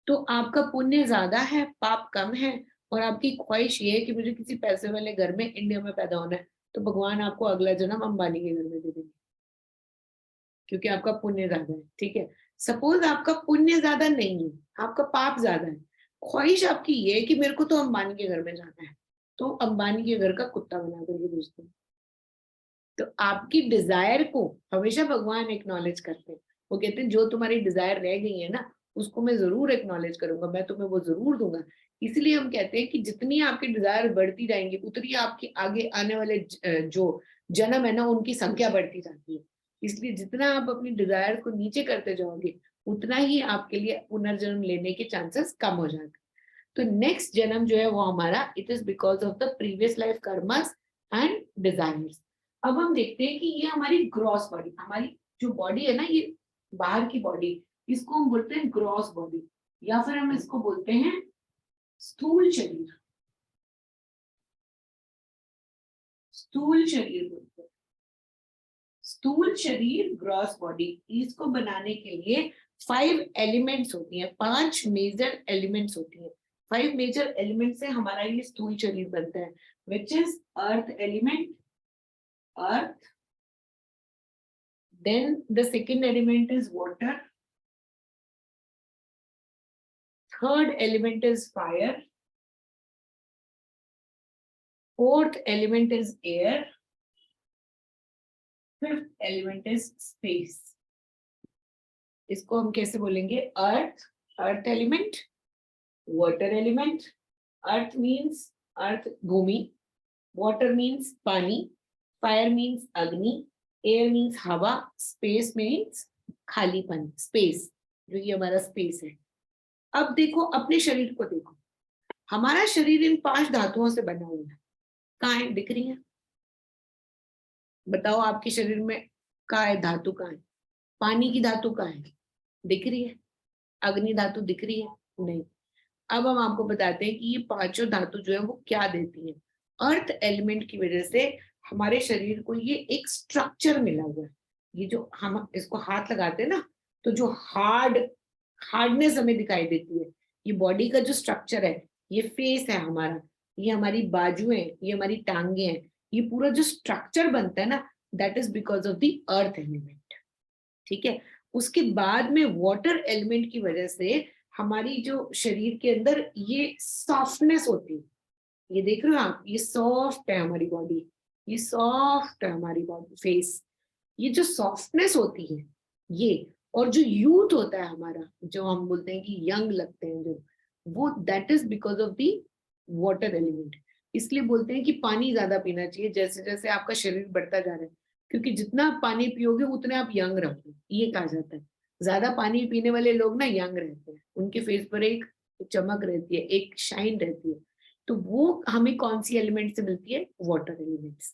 तो आपका पुण्य ज्यादा है, पाप कम है, और आपकी ख्वाहिश ये है कि मुझे किसी पैसे वाले घर में इंडिया में पैदा होना है। तो भगवान आपको अगला जन्म अंबानी के घर में दे देंगे, क्योंकि आपका पुण्य ज्यादा है। ठीक है, सपोज आपका पुण्य ज्यादा नहीं है, आपका पाप ज्यादा है, ख्वाहिश आपकी ये है कि मेरे को तो अंबानी के घर में जाना है, तो अंबानी के घर का कुत्ता बना करके भेज दो। तो आपकी डिजायर को हमेशा भगवान एक्नॉलेज करते हैं। वो कहते हैं जो तुम्हारी डिजायर रह गई है ना, उसको मैं जरूर एक्नॉलेज करूंगा, मैं तुम्हें वो जरूर दूंगा। इसलिए हम कहते हैं कि जितनी आपकी डिजायर बढ़ती जाएंगी, उतनी आपकी आगे आने वाले जो जन्म है ना, उनकी संख्या बढ़ती जाती है। इसलिए जितना आप अपनी डिजायर को नीचे करते जाओगे, उतना ही आपके लिए पुनर्जन्म लेने के चांसेस कम हो जाते। तो नेक्स्ट जन्म जो है वो हमारा, it is because of the previous life karmas and desires. अब हम देखते हैं कि ये हमारी ग्रॉस बॉडी, हमारी जो बॉडी है ना, ये बाहर की बॉडी, इसको हम बोलते हैं ग्रॉस बॉडी, या फिर हम इसको बोलते हैं स्थूल शरीर। स्थूल शरीर बोलते हैं, स्थूल शरीर, ग्रॉस बॉडी। इसको बनाने के लिए 5 एलिमेंट्स होती हैं, 5 मेजर एलिमेंट्स होती हैं। 5 मेजर एलिमेंट से हमारा ये स्थूल शरीर बनता है, which is earth element, earth, then the second element is water, third element is fire, fourth element is air, fifth element is space. इसको हम कैसे बोलेंगे, अर्थ, अर्थ एलिमेंट, वाटर एलिमेंट। अर्थ मीन्स अर्थ भूमि, वाटर मीन्स पानी, fire means अग्नि, air means हवा, space means खालीपन, space, जो ये हमारा स्पेस है। अब देखो अपने शरीर को देखो, हमारा शरीर इन 5 धातुओं से बना हुआ है। कहाँ है, दिख रही है? बताओ आपके शरीर में कहाँ है धातु, कहाँ है? पानी की धातु कहाँ है, दिख रही है? अग्नि धातु दिख रही है? नहीं। अब हम आपको बताते हैं कि ये 5 धातु जो है वो क्या देती है। अर्थ एलिमेंट की वजह से हमारे शरीर को ये एक स्ट्रक्चर मिला हुआ है। ये जो हम इसको हाथ लगाते हैं ना, तो जो हार्डनेस हमें दिखाई देती है, ये बॉडी का जो स्ट्रक्चर है, ये फेस है हमारा, ये हमारी बाजुएं, ये हमारी टांगे हैं, ये पूरा जो स्ट्रक्चर बनता है ना, that is because of the earth element. ठीक है। उसके बाद में वाटर एलिमेंट की वजह से हमारी जो शरीर के अंदर ये सॉफ्टनेस होती है, ये देख रहे हो आप, ये सॉफ्ट है हमारी बॉडी, ये सॉफ्ट है हमारी बॉडी फेस, ये जो सॉफ्टनेस होती है ये, और जो यूथ होता है हमारा, जो हम बोलते हैं कि यंग लगते हैं जो, वो that is because of the water element. इसलिए बोलते हैं कि पानी ज्यादा पीना चाहिए जैसे जैसे आपका शरीर बढ़ता जा रहा है, क्योंकि जितना आप पानी पियोगे उतने आप यंग रहोगे, ये कहा जाता है। ज्यादा पानी पीने वाले लोग ना यंग रहते हैं, उनके फेस पर एक चमक रहती है, एक शाइन रहती है। तो वो हमें कौन सी एलिमेंट से मिलती है? Water elements.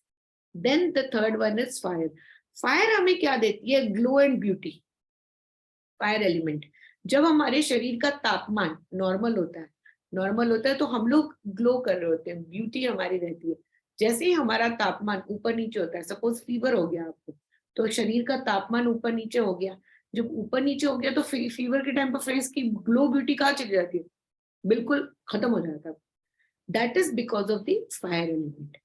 Then the third one is fire. Fire हमें क्या देती है? Glow and beauty. Fire element, जब हमारे शरीर का तापमान नॉर्मल होता है तो हम लोग ग्लो कर रहे होते हैं, ब्यूटी हमारी रहती है। जैसे ही हमारा तापमान ऊपर नीचे होता है, सपोज फीवर हो गया आपको, तो शरीर का तापमान ऊपर नीचे हो गया, जब ऊपर नीचे हो गया तो फीवर के टाइम पर फेस की ग्लो ब्यूटी कहाँ चली जाती है? बिल्कुल खत्म हो जाता है। That is because of the fire element.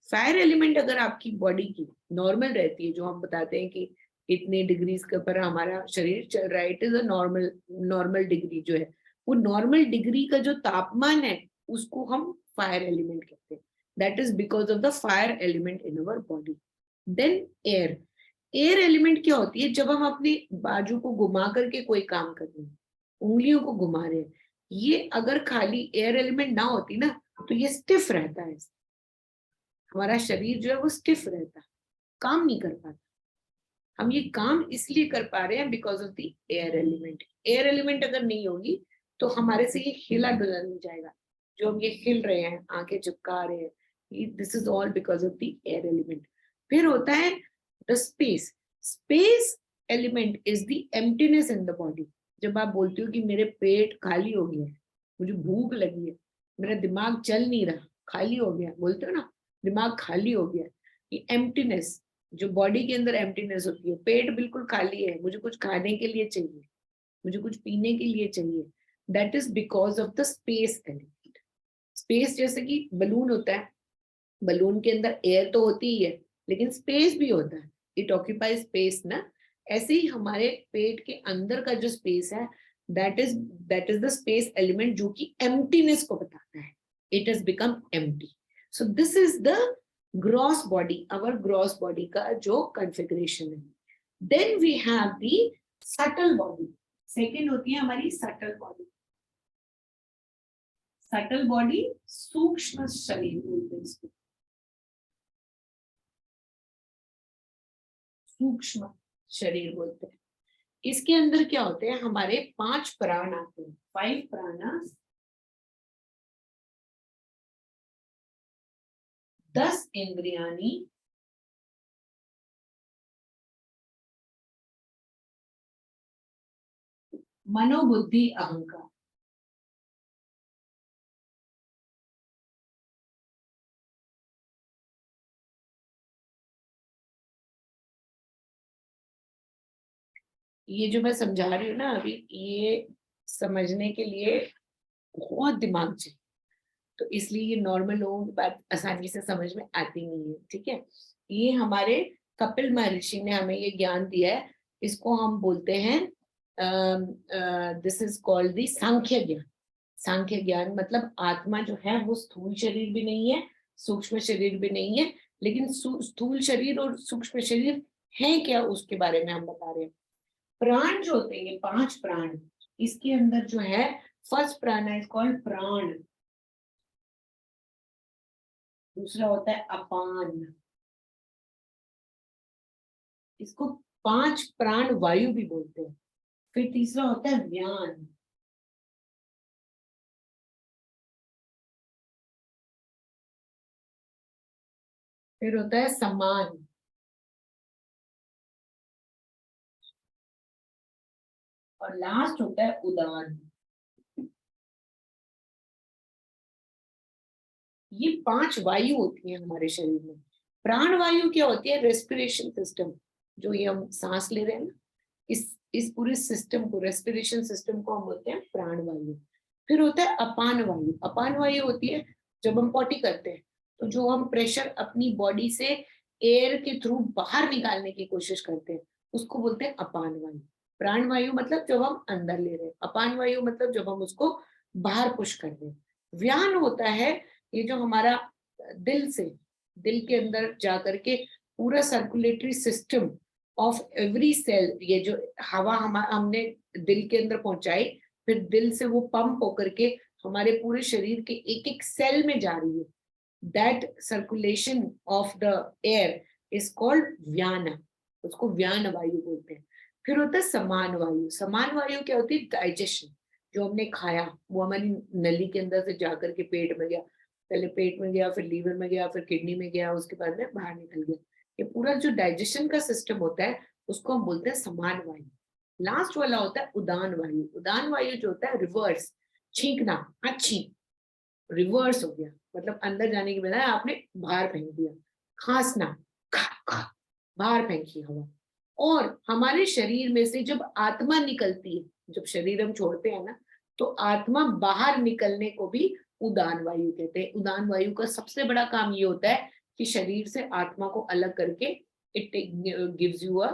Fire element अगर आपकी बॉडी की नॉर्मल रहती है, जो हम बताते हैं कि इतने डिग्रीज के ऊपर हमारा शरीर चल रहा है, it is a normal degree जो है, वो नॉर्मल डिग्री का जो तापमान है उसको हम फायर एलिमेंट कहते हैं। That is because of the fire element in our body. Then air. Air element क्या होती है? जब हम अपने बाजू को घुमा करके कोई काम कर रहे हैं, उंगलियों को घुमा रहे हैं, ये अगर खाली एयर एलिमेंट ना होती ना, तो ये स्टिफ रहता है, हमारा शरीर जो है वो स्टिफ रहता है, काम नहीं कर पाता। हम ये काम इसलिए कर पा रहे हैं because of the air element. Air element अगर नहीं होगी तो हमारे से ये हिला डुला नहीं जाएगा, जो हम ये हिल रहे हैं, आंखें चिपका रहे हैं, this is all because of the air element. फिर होता है the space. Space element is the emptiness in the body. जब आप बोलते हो कि मेरे पेट खाली हो गया है, मुझे भूख लगी है, मेरा दिमाग चल नहीं रहा, खाली हो गया, बोलते हो ना, दिमाग खाली हो गया, ये एम्प्टीनेस, जो बॉडी के अंदर एम्प्टीनेस होती है, पेट बिल्कुल खाली है, मुझे कुछ खाने के लिए चाहिए, मुझे कुछ पीने के लिए चाहिए, that is because of the space element. Space जैसे कि बलून होता है, बलून के अंदर एयर तो होती ही है लेकिन स्पेस भी होता है, इट ऑक्यूपाई स्पेस ना। ऐसे ही हमारे पेट के अंदर का जो स्पेस है, that is the space element, जो कि एम्प्टीनेस को बताता है, it has become empty. So this is the gross body, our gross body का जो कॉन्फ़िगरेशन है। Then we have the subtle body. Second होती है हमारी सटल बॉडी। सटल बॉडी, सूक्ष्म शरीर बोलते हैं इसको, सूक्ष्म शरीर बोलते हैं। इसके अंदर क्या होते हैं? हमारे 5 प्राण आते हैं, 5 प्राण, 10 इंद्रियानी, मनोबुद्धि अहंकार। ये जो मैं समझा रही हूँ ना अभी, ये समझने के लिए बहुत दिमाग चाहिए, तो इसलिए ये नॉर्मल लोगों की बात आसानी से समझ में आती नहीं है। ठीक है। ये हमारे कपिल महर्षि ने हमें ये ज्ञान दिया है, इसको हम बोलते हैं दिस इज कॉल्ड द सांख्य ज्ञान। सांख्य ज्ञान मतलब आत्मा जो है वो स्थूल शरीर भी नहीं है, सूक्ष्म शरीर भी नहीं है, लेकिन स्थूल शरीर और सूक्ष्म शरीर है क्या, उसके बारे में हम बता रहे हैं। प्राण जो होते हैं, ये 5 प्राण, इसके अंदर जो है फर्स्ट प्राण है कॉल्ड प्राण। दूसरा होता है अपान, इसको 5 प्राण वायु भी बोलते हैं। फिर तीसरा होता है व्यान, फिर होता है समान, और लास्ट होता है उदान। ये 5 वायु होती है हमारे शरीर में। प्राण वायु क्या होती है? रेस्पिरेशन सिस्टम, जो ये हम सांस ले रहे हैं ना, इस पूरे सिस्टम को, रेस्पिरेशन सिस्टम को हम बोलते हैं प्राण वायु। फिर होता है अपान वायु। अपान वायु होती है जब हम पॉटी करते हैं, तो जो हम प्रेशर अपनी बॉडी से एयर के थ्रू बाहर निकालने की कोशिश करते हैं, उसको बोलते हैं अपान वायु। प्राण वायु मतलब जब हम अंदर ले रहे हैं, अपान वायु मतलब जब हम उसको बाहर पुश कर रहे हैं। व्यान होता है ये जो हमारा दिल के अंदर जा करके पूरा circulatory system of every cell, ये जो हवा हमने दिल के अंदर पहुंचाई, फिर दिल से वो पंप होकर के हमारे पूरे शरीर के एक एक सेल में जा रही है, that circulation of the air is called व्यान, उसको व्यान वायु बोलते हैं। फिर होता है समान वायु। समान वायु क्या होती है? डाइजेशन, जो हमने खाया वो हमारी नली के अंदर से जाकर के पेट में गया, पहले पेट में गया, फिर लीवर में गया, फिर किडनी में गया, उसके बाद में बाहर निकल गया। ये पूरा जो डाइजेशन का सिस्टम होता है उसको हम बोलते हैं समान वायु। लास्ट वाला होता है उदान वायु। उदान वायु जो होता है रिवर्स, छींकना, अच्छी, रिवर्स हो गया, मतलब अंदर जाने की बजाय आपने बाहर फेंक दिया। खांसना, खा खा, बाहर फेंकी हवा। और हमारे शरीर में से जब आत्मा निकलती है, जब शरीर हम छोड़ते हैं ना, तो आत्मा बाहर निकलने को भी उदान वायु कहते हैं। उदान वायु का सबसे बड़ा काम ये होता है कि शरीर से आत्मा को अलग करके it gives you a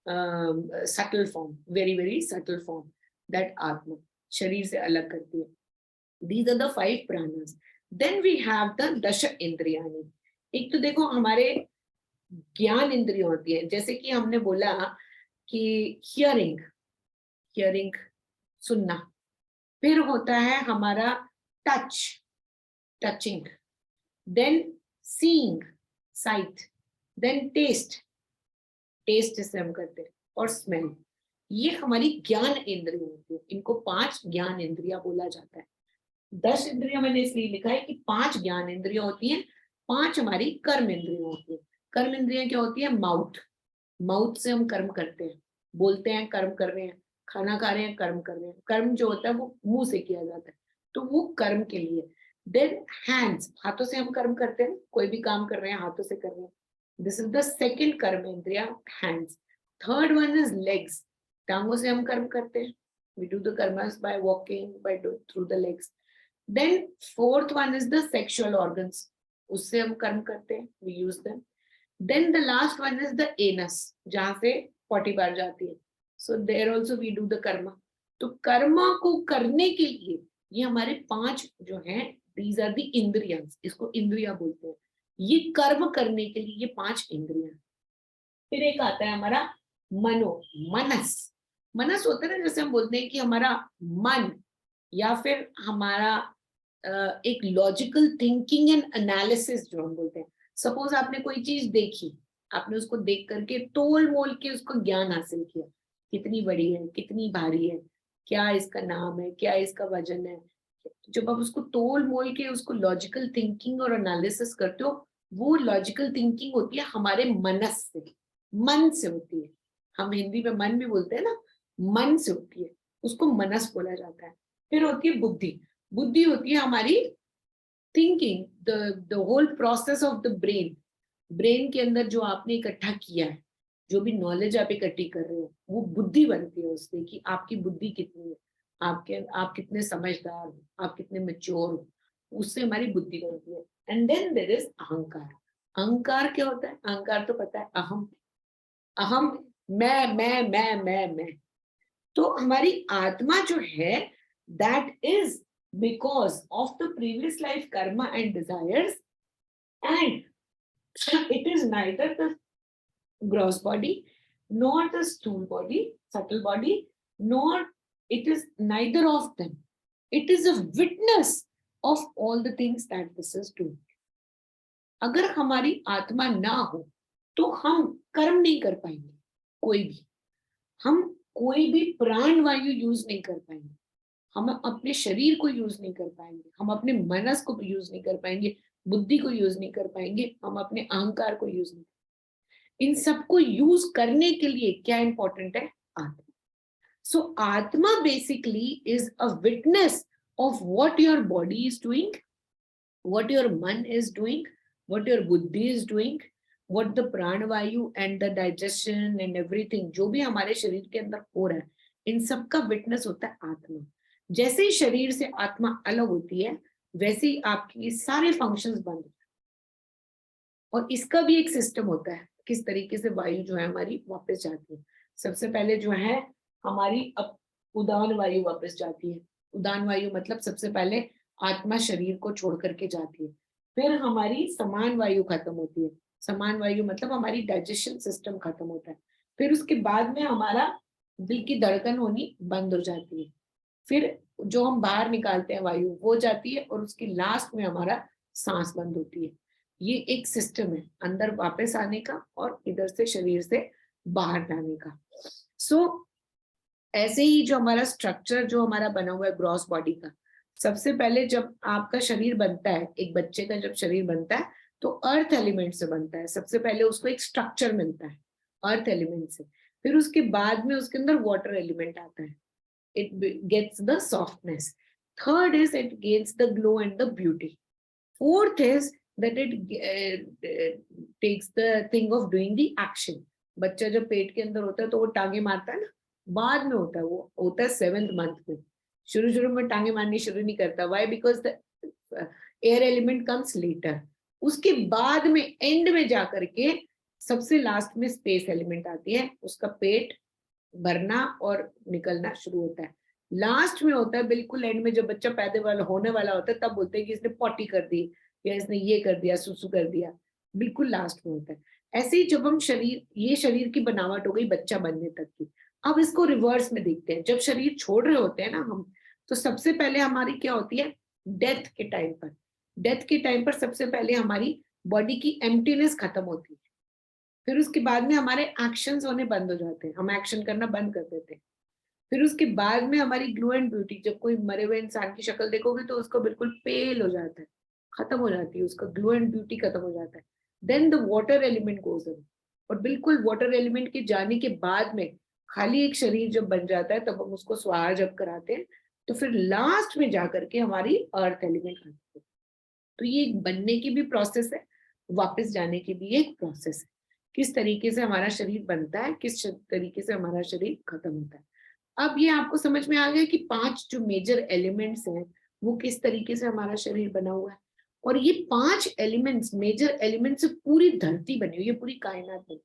subtle form, very very subtle form, that आत्मा शरीर से अलग करती है। These are the 5 प्राणास। Then we have the दश इंद्रियाणि। एक तो देखो हमारे ज्ञान इंद्रिय होती है, जैसे कि हमने बोला कि हियरिंग, हियरिंग सुनना, फिर होता है हमारा touch, touching, then seeing, sight, then taste, taste जिसे हम करते हैं, और स्मेल। ये हमारी ज्ञान इंद्रिय होती है, इनको 5 ज्ञान इंद्रिया बोला जाता है। 10 इंद्रिया मैंने इसलिए लिखा है कि 5 ज्ञान इंद्रिया होती हैं, 5 हमारी कर्म इंद्रिया होती है। कर्म इंद्रिया क्या होती है? माउथ, माउथ से हम कर्म करते हैं, बोलते हैं, कर्म कर रहे हैं, खाना खा रहे हैं, कर्म कर रहे हैं। कर्म जो होता है वो मुंह से किया जाता है, तो वो कर्म के लिए। देन हैंड्स, हाथों से हम कर्म करते हैं, कोई भी काम कर रहे हैं हाथों से कर रहे हैं, दिस इज द सेकेंड कर्म इंद्रिया, hands. Third one is legs, टांगों से हम कर्म करते हैं, we do the karmas by walking, through the legs. Then fourth one is the sexual organs, उससे हम कर्म करते हैं, we use them. Then the last one is the anus, जहाँ से पॉटी बाहर जाती है, so there also we do the karma. तो कर्मा को करने के लिए ये हमारे 5 जो हैं, these are the इंद्रियां, इसको इंद्रिया बोलते हैं। ये कर्म करने के लिए ये 5 इंद्रियां। फिर एक आता है हमारा मनो, मनस। मनस होता है ना, जैसे हम बोलते हैं कि हमारा मन, या फिर हमारा एक लॉजिकल थिंकिंग एंड एनालिसिस जो हम बोलते हैं। सपोज आपने कोई चीज देखी, आपने उसको देख करके तोल मोल के उसको ज्ञान हासिल किया, कितनी बड़ी है, कितनी भारी है, क्या इसका नाम है, क्या इसका वजन है। जब आप उसको तोल मोल के उसको लॉजिकल थिंकिंग और एनालिसिस करते हो, वो लॉजिकल थिंकिंग होती है हमारे मनस से, मन से होती है। हम हिंदी में मन भी बोलते हैं ना, मन से होती है, उसको मनस बोला जाता है। फिर होती है बुद्धि। बुद्धि होती है हमारी thinking, the whole process of the brain. Brain के अंदर जो आपने इकट्ठा किया है, जो भी नॉलेज आप इकट्ठी कर रहे हो, वो बुद्धि बनती है उससे, कि आपकी बुद्धि कितनी है, आप कितने समझदार हो, आप कितने मैच्योर हो, उससे हमारी बुद्धि बनती है। एंड देन देयर इज अहंकार। अहंकार क्या होता है? अहंकार तो पता है, अहम, अहम, मैं। तो हमारी आत्मा जो है, that is because of the previous life karma and desires, and it is neither the gross body nor the stool body, subtle body, nor it is neither of them. It is a witness of all the things that this is doing. अगर हमारी आत्मा ना हो तो हम कर्म नहीं कर पाएंगे, कोई भी। हम कोई भी प्राण वायु यूज नहीं कर पाएंगे, हम अपने शरीर को यूज नहीं कर पाएंगे, हम अपने मनस को यूज नहीं कर पाएंगे, बुद्धि को यूज नहीं कर पाएंगे, हम अपने अहंकार को यूज नहीं। इन सबको यूज करने के लिए क्या इंपॉर्टेंट है? आत्मा। सो आत्मा basically is a witness of what your body is doing, what your man is doing, what your buddhi is doing, what the प्राणवायु and the digestion and everything जो भी हमारे शरीर के अंदर हो रहा है, इन सब का विटनेस होता है आत्मा। जैसे ही शरीर से आत्मा अलग होती है वैसे ही आपके सारे फंक्शंस बंद होते हैं। और इसका भी एक सिस्टम होता है किस तरीके से वायु जो है हमारी वापस जाती है। सबसे पहले जो है हमारी उदान वायु वापस जाती है। उदान वायु मतलब सबसे पहले आत्मा शरीर को छोड़ करके जाती है, फिर हमारी समान वायु खत्म होती है। समान वायु मतलब हमारी डाइजेशन सिस्टम खत्म होता है, फिर उसके बाद में हमारा दिल की धड़कन होनी बंद हो जाती है, फिर जो हम बाहर निकालते हैं वायु वो जाती है, और उसकी लास्ट में हमारा सांस बंद होती है। ये एक सिस्टम है अंदर वापस आने का और इधर से शरीर से बाहर जाने का। सो ऐसे ही जो हमारा स्ट्रक्चर जो हमारा बना हुआ है ग्रॉस बॉडी का, सबसे पहले जब आपका शरीर बनता है, एक बच्चे का जब शरीर बनता है तो अर्थ एलिमेंट से बनता है। सबसे पहले उसको एक स्ट्रक्चर मिलता है अर्थ एलिमेंट से, फिर उसके बाद में उसके अंदर वाटर एलिमेंट आता है, it gets the softness. Third is it gains the glow and the beauty. Fourth is that it takes the thing of doing the action. बच्चा जब पेट के अंदर होता है तो वो टांगे मारता है ना, बाद में होता है, वो होता है 7th मंथ में। शुरू में टांगे मारनी शुरू नहीं करता। Why? Because the air element comes later. उसके बाद में एंड में जाकर के सबसे लास्ट में स्पेस एलिमेंट आती है, उसका पेट भरना और निकलना शुरू होता है। लास्ट में होता है बिल्कुल एंड में, जब बच्चा पैदा वाला होने वाला होता है तब बोलते हैं कि इसने पॉटी कर दी या इसने ये कर दिया, सुसु कर दिया, बिल्कुल लास्ट में होता है। ऐसे ही जब हम शरीर, ये शरीर की बनावट हो गई बच्चा बनने तक की। अब इसको रिवर्स में देखते हैं, जब शरीर छोड़ रहे होते हैं ना हम, तो सबसे पहले हमारी क्या होती है डेथ के टाइम पर। डेथ के टाइम पर सबसे पहले हमारी बॉडी की एम्प्टीनेस खत्म होती है, फिर उसके बाद में हमारे एक्शंस होने बंद हो जाते हैं, हम एक्शन करना बंद कर देते हैं। फिर उसके बाद में हमारी ग्लो एंड ब्यूटी, जब कोई मरे हुए इंसान की शक्ल देखोगे तो उसको बिल्कुल पेल हो जाता है, खत्म हो जाती है, उसका ग्लो एंड ब्यूटी खत्म हो जाता है। Then the water element goes in, और बिल्कुल वाटर एलिमेंट के जाने के बाद में खाली एक शरीर जब बन जाता है तब हम उसको स्वाहा जब कराते हैं, तो फिर लास्ट में जाकर के हमारी अर्थ एलिमेंट आती है। तो ये बनने की भी प्रोसेस है, वापस जाने की भी एक प्रोसेस है। किस तरीके से हमारा शरीर बनता है, किस तरीके से हमारा शरीर खत्म होता है। अब ये आपको समझ में आ गया कि 5 जो मेजर एलिमेंट्स हैं वो किस तरीके से हमारा शरीर बना हुआ है। और ये 5 एलिमेंट्स, मेजर एलिमेंट्स से पूरी धरती बनी हुई है, पूरी कायनात बनी।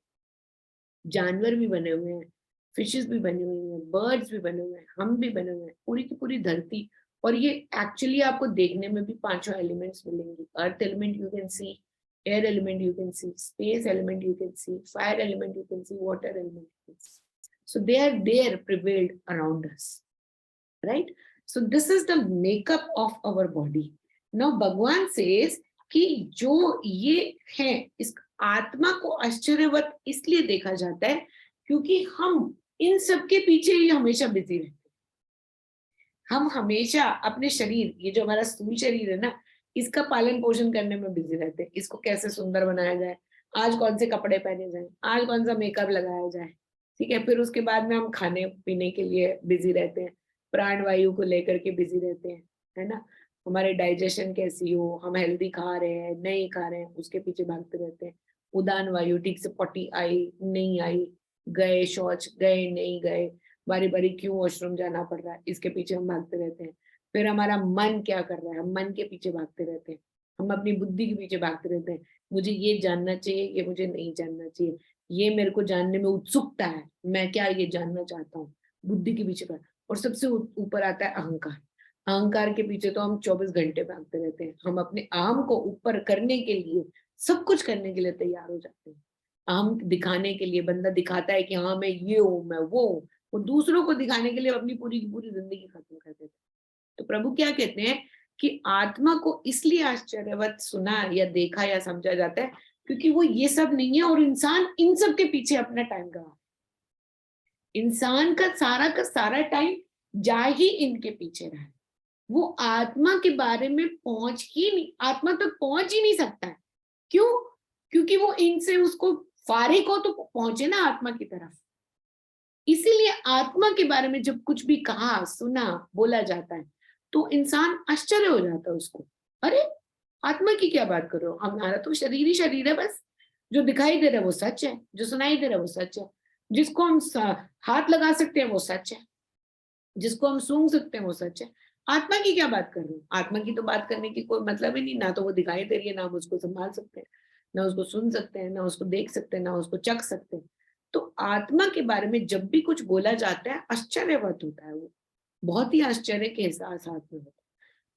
जानवर भी बने हुए हैं, फिशेस भी बनी हुई हैं, बर्ड्स भी बने हुए हैं, हम भी बने हुए हैं, पूरी की पूरी धरती। और ये एक्चुअली आपको देखने में भी 5 एलिमेंट्स मिलेंगी। Earth element you can see, air element you can see, space element you can see, fire element you can see, water element you can see. So they are there prevailed around us, right? So this is the makeup of our body. Now Bhagwan says कि जो ये है, इस आत्मा को आश्चर्यवत इसलिए देखा जाता है क्योंकि हम इन सब के पीछे ही हमेशा बिजी रहते हैं। हम हमेशा अपने शरीर, ये जो हमारा स्थूल शरीर है ना, इसका पालन पोषण करने में बिजी रहते हैं। इसको कैसे सुंदर बनाया जाए, आज कौन से कपड़े पहने जाए, आज कौन सा मेकअप लगाया जाए, ठीक है। फिर उसके बाद में हम खाने पीने के लिए बिजी रहते हैं, प्राण वायु को लेकर के बिजी रहते हैं, है ना। हमारे डाइजेशन कैसी हो, हम हेल्दी खा रहे हैं नहीं खा रहे हैं, उसके पीछे भागते रहते हैं। उदान वायु, ठीक से पॉटी आई नहीं आई, गए शौच गए नहीं गए, बारी बारी क्यों वॉशरूम जाना पड़ रहा है, इसके पीछे हम भागते रहते हैं। फिर हमारा मन क्या कर रहा है, हम मन के पीछे भागते रहते हैं, हम अपनी बुद्धि के पीछे भागते रहते हैं। मुझे ये जानना चाहिए, ये मुझे नहीं जानना चाहिए, ये मेरे को जानने में उत्सुकता है, मैं क्या ये जानना चाहता हूँ, बुद्धि के पीछे। और सबसे ऊपर आता है अहंकार। अहंकार के पीछे तो हम 24 घंटे भागते रहते हैं। हम अपने अहम को ऊपर करने के लिए, सब कुछ करने के लिए तैयार हो जाते हैं। अहम दिखाने के लिए बंदा दिखाता है कि हाँ मैं ये हूँ, मैं वो हूँ। वो दूसरों को दिखाने के लिए अपनी पूरी की पूरी जिंदगी खत्म कर देता है। तो प्रभु क्या कहते हैं कि आत्मा को इसलिए आश्चर्यवत सुना या देखा या समझा जाता है क्योंकि वो ये सब नहीं है, और इंसान इन सब के पीछे अपना टाइम गवा, इंसान का सारा टाइम जा ही इनके पीछे रहा है। वो आत्मा के बारे में पहुंच ही नहीं, आत्मा तक पहुंच ही नहीं सकता है। क्यों? क्योंकि वो इनसे उसको फारिग हो तो पहुंचे ना आत्मा की तरफ। इसीलिए आत्मा के बारे में जब कुछ भी कहा, सुना, बोला जाता है तो इंसान आश्चर्य हो जाता है उसको, अरे आत्मा की क्या बात कर रहे हो, हमारा तो शरीर ही शरीर है बस, जो दिखाई दे रहा है वो सच है, जो सुनाई दे रहा है वो सच है, जिसको हम हाथ लगा सकते हैं वो सच है, जिसको हम सूंघ सकते हैं वो सच है। आत्मा की क्या बात कर रहे हो? आत्मा की तो बात करने की कोई मतलब ही नहीं, ना तो वो दिखाई दे रही है, ना हम उसको संभाल सकते हैं, ना उसको सुन सकते हैं, ना उसको देख सकते हैं, ना उसको चख सकते हैं। तो आत्मा के बारे में जब भी कुछ बोला जाता है आश्चर्यवत होता है, वो बहुत ही आश्चर्य के साथ में होता है।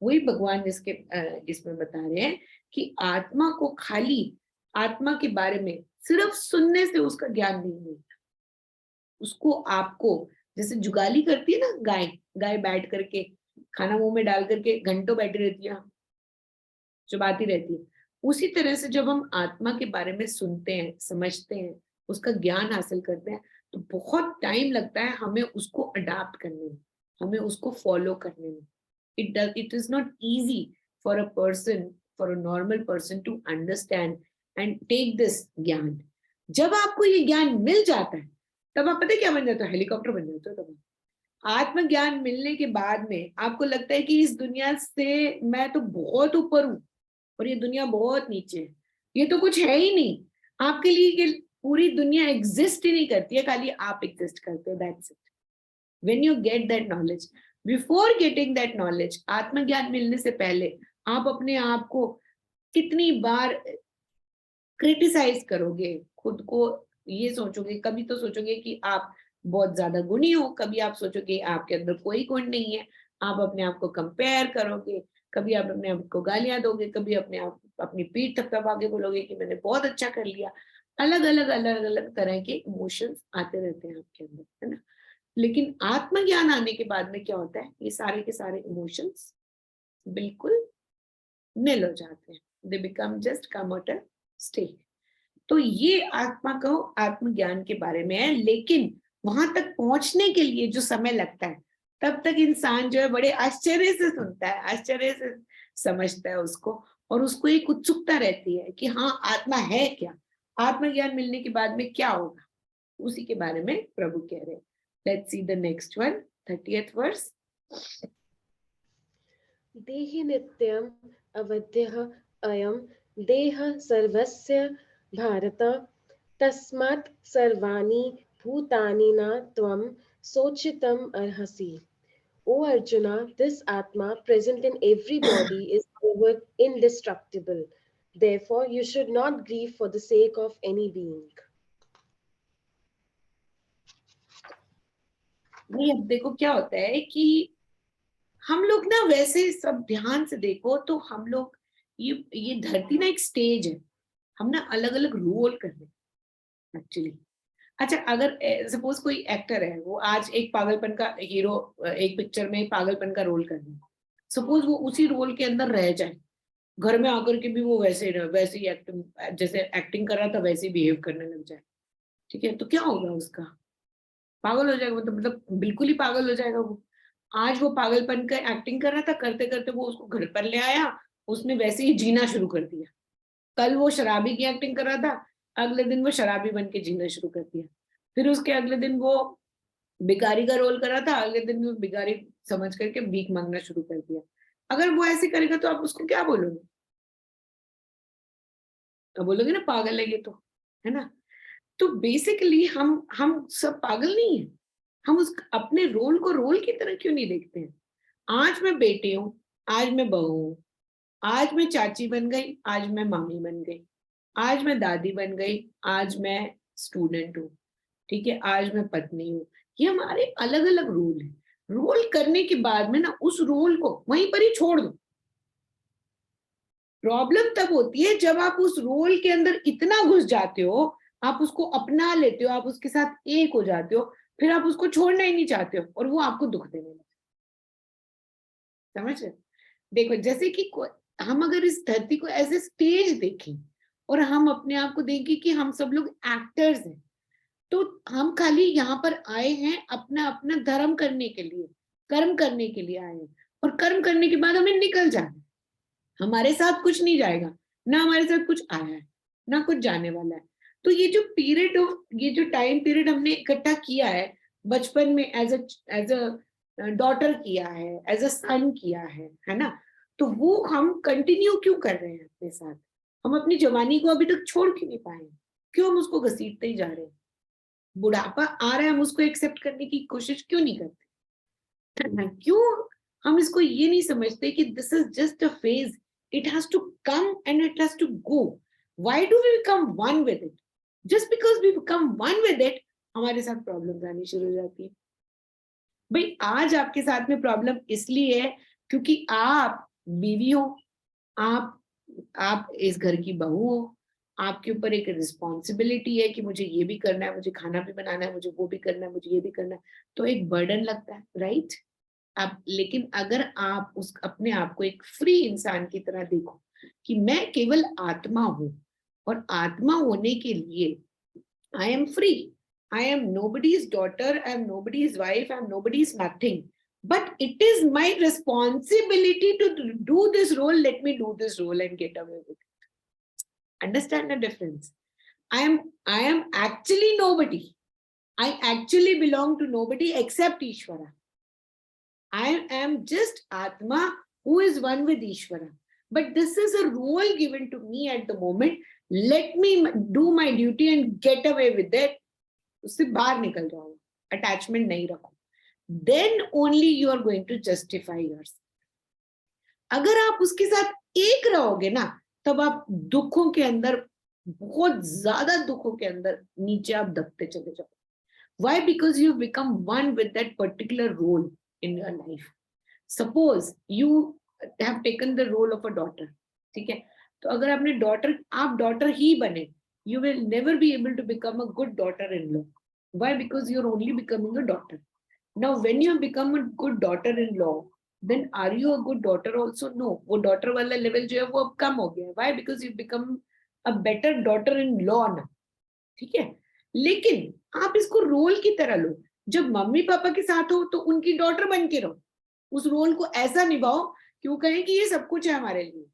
वही भगवान इसमें बता रहे हैं कि आत्मा को खाली आत्मा के बारे में सिर्फ सुनने से उसका ज्ञान नहीं मिलता, उसको आपको, जैसे जुगाली करती है ना गाय, गाय बैठ करके खाना मुंह में डाल करके घंटों बैठी रहती है, चबाती रहती है, उसी तरह से जब हम आत्मा के बारे में सुनते हैं, समझते हैं, उसका ज्ञान हासिल करते हैं, तो बहुत टाइम लगता है हमें उसको अडाप्ट करने में, हमें उसको फॉलो करने में। it is not easy for a person, for a normal person to understand and take this ज्ञान। जब आपको ये ज्ञान मिल जाता है तब आप पता है क्या बन जाते हो, हेलीकॉप्टर बन जाते हो। तब आत्मज्ञान मिलने के बाद में आपको लगता है कि इस दुनिया से मैं तो बहुत ऊपर हूँ और ये दुनिया बहुत नीचे है, ये तो कुछ है ही नहीं, आपके लिए ये पूरी दुनिया एग्जिस्ट ही नहीं करती है, खाली आप एग्जिस्ट करते हो, that's it. when you get that knowledge, before getting that knowledge, आत्मज्ञान मिलने से पहले आप अपने आप को कितनी बार क्रिटिसाइज करोगे, खुद को ये सोचोगे, कभी तो सोचोगे कि आप बहुत ज्यादा गुणी हो, कभी आप सोचोगे आपके अंदर कोई गुण नहीं है, आप अपने आप को कंपेयर करोगे, कभी आप अपने आप को गालियां दोगे, कभी अपने आप अपनी पीठ थपथपा के बोलोगे कि मैंने बहुत अच्छा कर लिया। अलग अलग तरह के इमोशंस आते रहते हैं आपके अंदर, है ना। लेकिन आत्मज्ञान आने के बाद में क्या होता है, ये सारे के सारे इमोशंस बिल्कुल निल हो जाते हैं, they become just come out a state. तो ये आत्मा को आत्मज्ञान के बारे में है, लेकिन वहां तक पहुंचने के लिए जो समय लगता है, तब तक इंसान जो है बड़े आश्चर्य से सुनता है, आश्चर्य से समझता है उसको, और उसको एक उत्सुकता रहती है कि हाँ आत्मा है क्या, आत्मज्ञान मिलने के बाद में क्या होगा, उसी के बारे में प्रभु कह रहे हैं। Let's see the next one, 30th verse. देहि नित्यम अवध्यः अयम देह सर्वस्य भारत तस्मात् सर्वाणि भूतानि न त्वं सोचितुम् अर्हसि। O Arjuna, this Atma present in every body is however indestructible. Therefore, you should not grieve for the sake of any being. नहीं, अब देखो क्या होता है कि हम लोग ना, वैसे सब ध्यान से देखो तो हम लोग, ये धरती ना एक स्टेज है, हम ना अलग अलग रोल कर रहे हैं एक्चुअली। अच्छा, अगर सपोज कोई एक्टर है, वो आज एक पागलपन का हीरो, एक पिक्चर में पागलपन का रोल कर रहा है, सपोज वो उसी रोल के अंदर रह जाए, घर में आकर के भी वो वैसे ही एक्टिंग, जैसे एक्टिंग कर रहा था वैसे ही बिहेव करने लग जाए, ठीक है, तो क्या होगा उसका, पागल हो जाएगा, मतलब बिल्कुल ही पागल हो जाएगा वो। आज वो पागलपन का एक्टिंग कर रहा था, करते करते वो उसको घर पर ले आया, उसने वैसे ही जीना शुरू कर दिया। कल वो शराबी की एक्टिंग कर रहा था, अगले दिन वो शराबी बन के जीना शुरू कर दिया। फिर उसके अगले दिन वो भिखारी का रोल कर रहा था, अगले दिन वो भिखारी समझ करके भीख मांगना शुरू कर दिया। अगर वो ऐसे करेगा तो आप उसको क्या बोलोगे? तो बोलोगे ना पागल है ये तो, है ना। तो बेसिकली हम सब पागल नहीं है, हम उस अपने रोल को रोल की तरह क्यों नहीं देखते हैं? आज मैं बेटी हूँ, आज मैं बहू हूँ, आज मैं चाची बन गई, आज मैं मामी बन गई, आज मैं दादी बन गई, आज मैं स्टूडेंट हूँ, ठीक है, आज मैं पत्नी हूँ। ये हमारे अलग अलग रोल है। रोल करने के बाद में ना उस रोल को वहीं पर ही छोड़ दो। प्रॉब्लम तब होती है जब आप उस रोल के अंदर इतना घुस जाते हो, आप उसको अपना लेते हो, आप उसके साथ एक हो जाते हो, फिर आप उसको छोड़ना ही नहीं चाहते हो और वो आपको दुख देने लगता है। समझ रहे? देखो जैसे कि हम अगर इस धरती को एज ए स्टेज देखें और हम अपने आप को देखें कि हम सब लोग एक्टर्स हैं, तो हम खाली यहाँ पर आए हैं अपना अपना धर्म करने के लिए, कर्म करने के लिए आए हैं, और कर्म करने के बाद हमें निकल जाना है। हमारे साथ कुछ नहीं जाएगा, ना हमारे साथ कुछ आया है, ना कुछ जाने वाला है। तो ये जो पीरियड, ये जो टाइम पीरियड हमने इकट्ठा किया है बचपन में, एज अ डॉटर किया है, एज अ सन किया है ना, तो वो हम कंटिन्यू क्यों कर रहे हैं अपने साथ? हम अपनी जवानी को अभी तक छोड़ क्यों नहीं पाए? क्यों हम उसको घसीटते ही जा रहे हैं? बुढ़ापा आ रहा है, हम उसको एक्सेप्ट करने की कोशिश क्यों नहीं करते? क्यों हम इसको ये नहीं समझते कि this is just a phase, it has to come and it has to go? Why do we become one with it? Just because we become one with it, हमारे साथ प्रॉब्लम्स आनी शुरू हो जाती है। भाई आज आपके साथ में प्रॉब्लम इसलिए है क्योंकि आप बीवी हो, आप इस घर की बहू हो, आपके ऊपर एक रिस्पॉन्सिबिलिटी है कि मुझे ये भी करना है, मुझे खाना भी बनाना है, मुझे वो भी करना है, मुझे ये भी करना है, तो एक बर्डन लगता है, राइट? आप, लेकिन अगर आप उस अपने आप को एक फ्री इंसान की तरह देखो कि मैं केवल आत्मा हूं, और आत्मा होने के लिए I am free, I am nobody's daughter, I am nobody's wife, I am nobody's nothing. But it is my responsibility to do this role. Let me do this role and get away with it. Understand the difference? I am actually nobody. I actually belong to nobody except Ishvara. I am just Atma who is one with Ishvara. But this is a role given to me at the moment. Let me do my duty and get away with it. उससे बाहर निकल जाओ, attachment नहीं रखो, then only you are going to justify yourself. अगर आप उसके साथ एक रहोगे ना, तब आप दुखों के अंदर, बहुत ज्यादा दुखों के अंदर नीचे आप दबते चले जाओ। Why? Because you become one with that particular role in your life. Suppose you have taken the role of a daughter, ठीक है, तो अगर आपने डॉटर, आप डॉटर ही बने, you will never be able to become a good daughter-in-law. Why? Because you're only becoming a daughter. Now, when you become a good daughter-in-law, then are you a good daughter also? No. वो daughter वाला level जो है वो अब कम हो गया है. Why? Because you become a better daughter-in-law ना, ठीक है? लेकिन आप इसको रोल की तरह लो। जब मम्मी पापा के साथ हो तो उनकी डॉटर बन के रहो, उस रोल को ऐसा निभाओ कि वो कहें कि ये सब कुछ है हमारे लिए।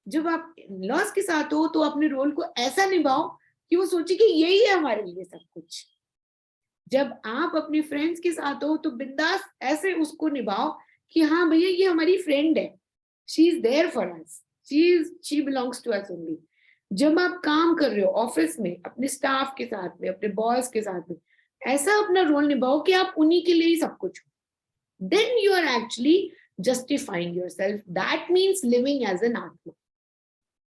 जब आप लॉस के साथ हो तो अपने रोल को ऐसा निभाओ कि वो सोचे कि यही है हमारे लिए सब कुछ। जब आप अपने फ्रेंड्स के साथ हो तो बिंदास ऐसे उसको निभाओ कि हाँ भैया ये हमारी फ्रेंड है, she is there for us, she belongs to us only. जब आप काम कर रहे हो ऑफिस में अपने स्टाफ के साथ में, अपने बॉस के साथ में, ऐसा अपना रोल निभाओ कि आप उन्हीं के लिए ही सब कुछ हो। Then you are actually justifying yourself. That means living as an Atma.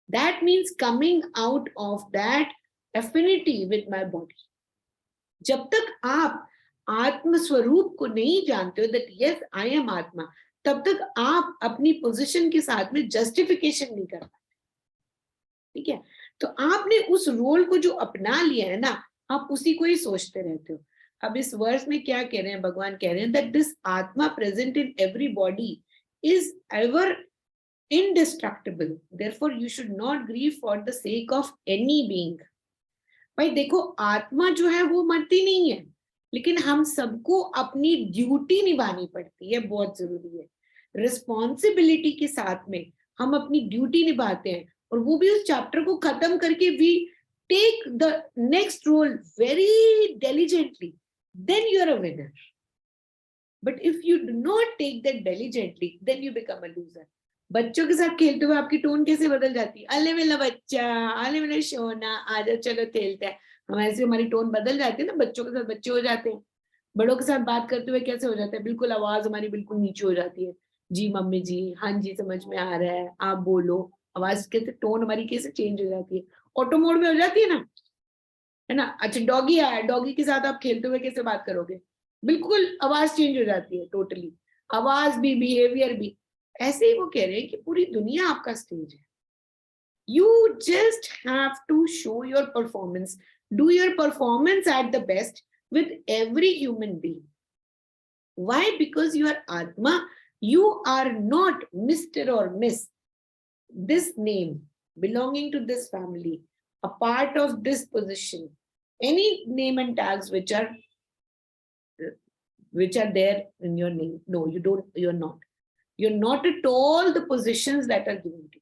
That means coming out of that affinity with my body. जब तक आप आत्म स्वरूप को नहीं जानते हो, that yes I am आत्मा, तब तक आप अपनी पोजीशन के साथ में जस्टिफिकेशन नहीं कर पाते, ठीक है? तो आपने उस रोल को जो अपना लिया है ना, आप उसी को ही सोचते रहते हो। अब इस वर्स में क्या कह रहे हैं? भगवान कह रहे हैं that this आत्मा present in every body is ever indestructible. Therefore, you should not grieve for the sake of any being. भाई देखो, आत्मा जो है वो मरती नहीं है, लेकिन हम सबको अपनी ड्यूटी निभानी पड़ती है, बहुत जरूरी है। रिस्पॉन्सिबिलिटी के साथ में हम अपनी ड्यूटी निभाते हैं, और वो भी उस चैप्टर को खत्म करके we take the next role very diligently, then you are a winner. But if you do not take that diligently, then you become a loser. बच्चों के साथ खेलते हुए आपकी टोन कैसे बदल जाती है? अले मेरा बच्चा, अले मेरा सोना, आजा चलो खेलते हैं। हमारे से हमारी टोन बदल जाती है ना, बच्चों के साथ बच्चे हो जाते हैं। बड़ों के साथ बात करते हुए कैसे हो जाता है? बिल्कुल आवाज हमारी बिल्कुल नीचे हो जाती है। जी मम्मी जी, हाँ जी समझ में आ रहा है, आप बोलो। आवाज कैसे, टोन हमारी कैसे चेंज हो जाती है? ऑटो मोड में हो जाती है ना, है ना? अच्छा डॉगी आया, डॉगी के साथ आप खेलते हुए कैसे बात करोगे? बिल्कुल आवाज चेंज हो जाती है, टोटली आवाज भी, बिहेवियर भी। ऐसे ही वो कह रहे हैं कि पूरी दुनिया आपका स्टेज है। You just have to show your performance, do your performance at the best with every human being. Why? Because you are Atma, You are not Mr. or Miss. This name, belonging to this family, a part of this position, any name and tags which are there in your name. No, you don't, you're not. You're not at all the positions that are given to you.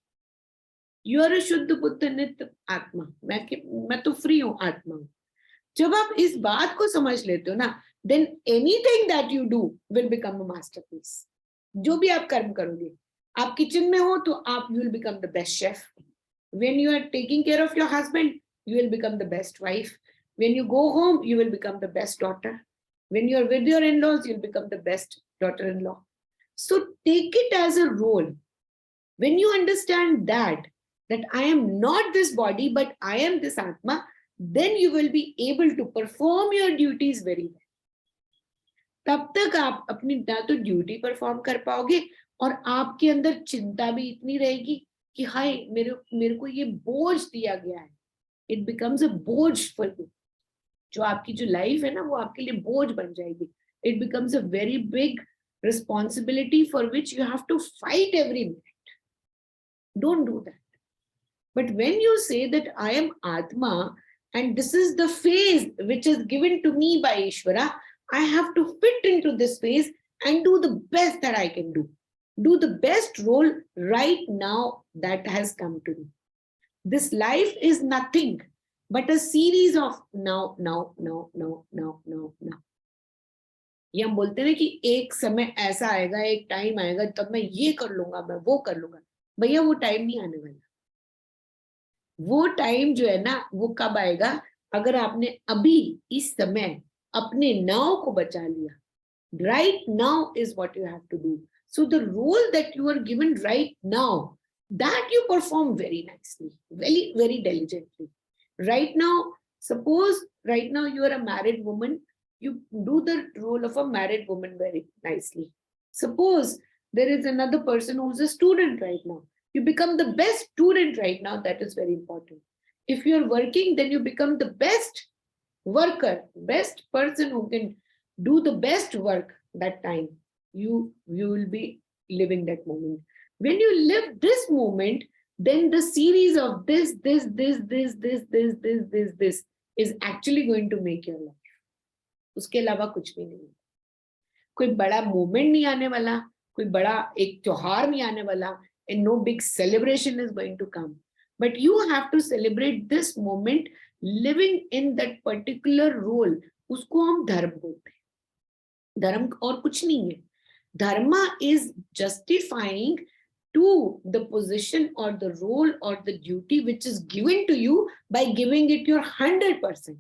You are a शुद्ध बुद्ध नित्य आत्मा. मैं तो free हूं आत्मा. जब आप इस बात को समझ लेते हो ना, then anything that you do will become a masterpiece. जो भी आप कर्म करोगे, आप किचन में हो तो आप you will become the best chef. When you are taking care of your husband, you will become the best wife. When you go home, you will become the best daughter. When you are with your in-laws, you'll become the best daughter-in-law. So take it as a role. When you understand that I am not this body, but I am this Atma, then you will be able to perform your duties very well. तब तक आप अपनी ना तो duty perform कर पाओगे और आपके अंदर चिंता भी इतनी रहेगी कि हाय मेरे को ये बोझ दिया गया है. इट बिकम्स अ बोझ फॉर यू. जो आपकी जो लाइफ है ना वो आपके लिए बोझ बन जाएगी. It becomes a very big responsibility for which you have to fight every minute. Don't do that. But when you say that I am Atma and this is the phase which is given to me by Ishvara, I have to fit into this phase and do the best that I can do. Do the best role right now that has come to me. This life is nothing but a series of now. ये हम बोलते हैं कि एक समय ऐसा आएगा, एक टाइम आएगा तब मैं ये कर लूंगा, मैं वो कर लूंगा. भैया वो टाइम नहीं आने वाला. वो टाइम जो है ना वो कब आएगा? अगर आपने अभी इस समय अपने नाव को बचा लिया. Right now is what you have to do. So the role that you are given right now, that you perform very nicely, very, very diligently. Right now, suppose right now you are a married woman, you do the role of a married woman very nicely. Suppose there is another person who's a student right now. You become the best student right now. That is very important. If you're working, then you become the best worker, best person who can do the best work that time. You will be living that moment. When you live this moment, then the series of this is actually going to make your life. उसके अलावा कुछ भी नहीं. कोई बड़ा moment नहीं आने वाला, कोई बड़ा एक त्योहार नहीं आने वाला, and no big celebration is going to come. But you have to celebrate this moment living in that particular role. उसको हम धर्म बोलते हैं. धर्म और कुछ नहीं है. Dharma is justifying to the position or the role or the duty which is given to you by giving it your 100%.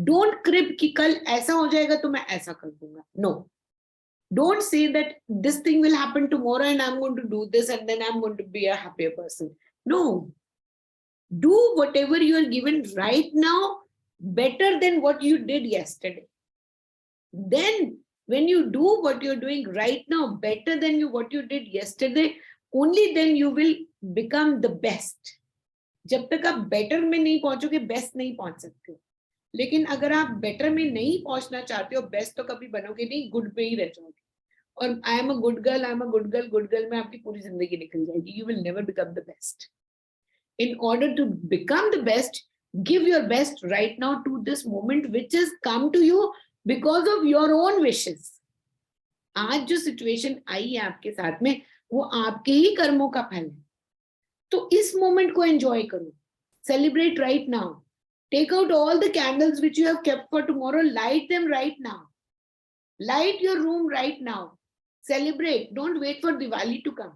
Don't crib कि कल ऐसा हो जाएगा तो मैं ऐसा कर दूंगा. No. Don't say that this thing will happen tomorrow and I'm going to do this and then I'm going to be a happier person. No. Do whatever you are given right now better than what you did yesterday. Then when you do what you're doing right now better than what you did yesterday, only then you will become the best. जब तक आप better में नहीं पहुंचोगे, best नहीं पहुंच सकते हो. लेकिन अगर आप बेटर में नहीं पहुंचना चाहते हो, बेस्ट तो कभी बनोगे नहीं, गुड पे ही रह जाओगे. और I am a good girl में आपकी पूरी जिंदगी निकल जाएगी. You will never become the best. In order to become the best, give your best right now to this moment which is come to you because of your own wishes. आज जो situation आई है आपके साथ में, वो आपके ही कर्मों का फल है. तो इस मोमेंट को एंजॉय करो. Celebrate right now. Take out all the candles which you have kept for tomorrow, light them right now. Light your room right now. Celebrate. Don't wait for Diwali to come.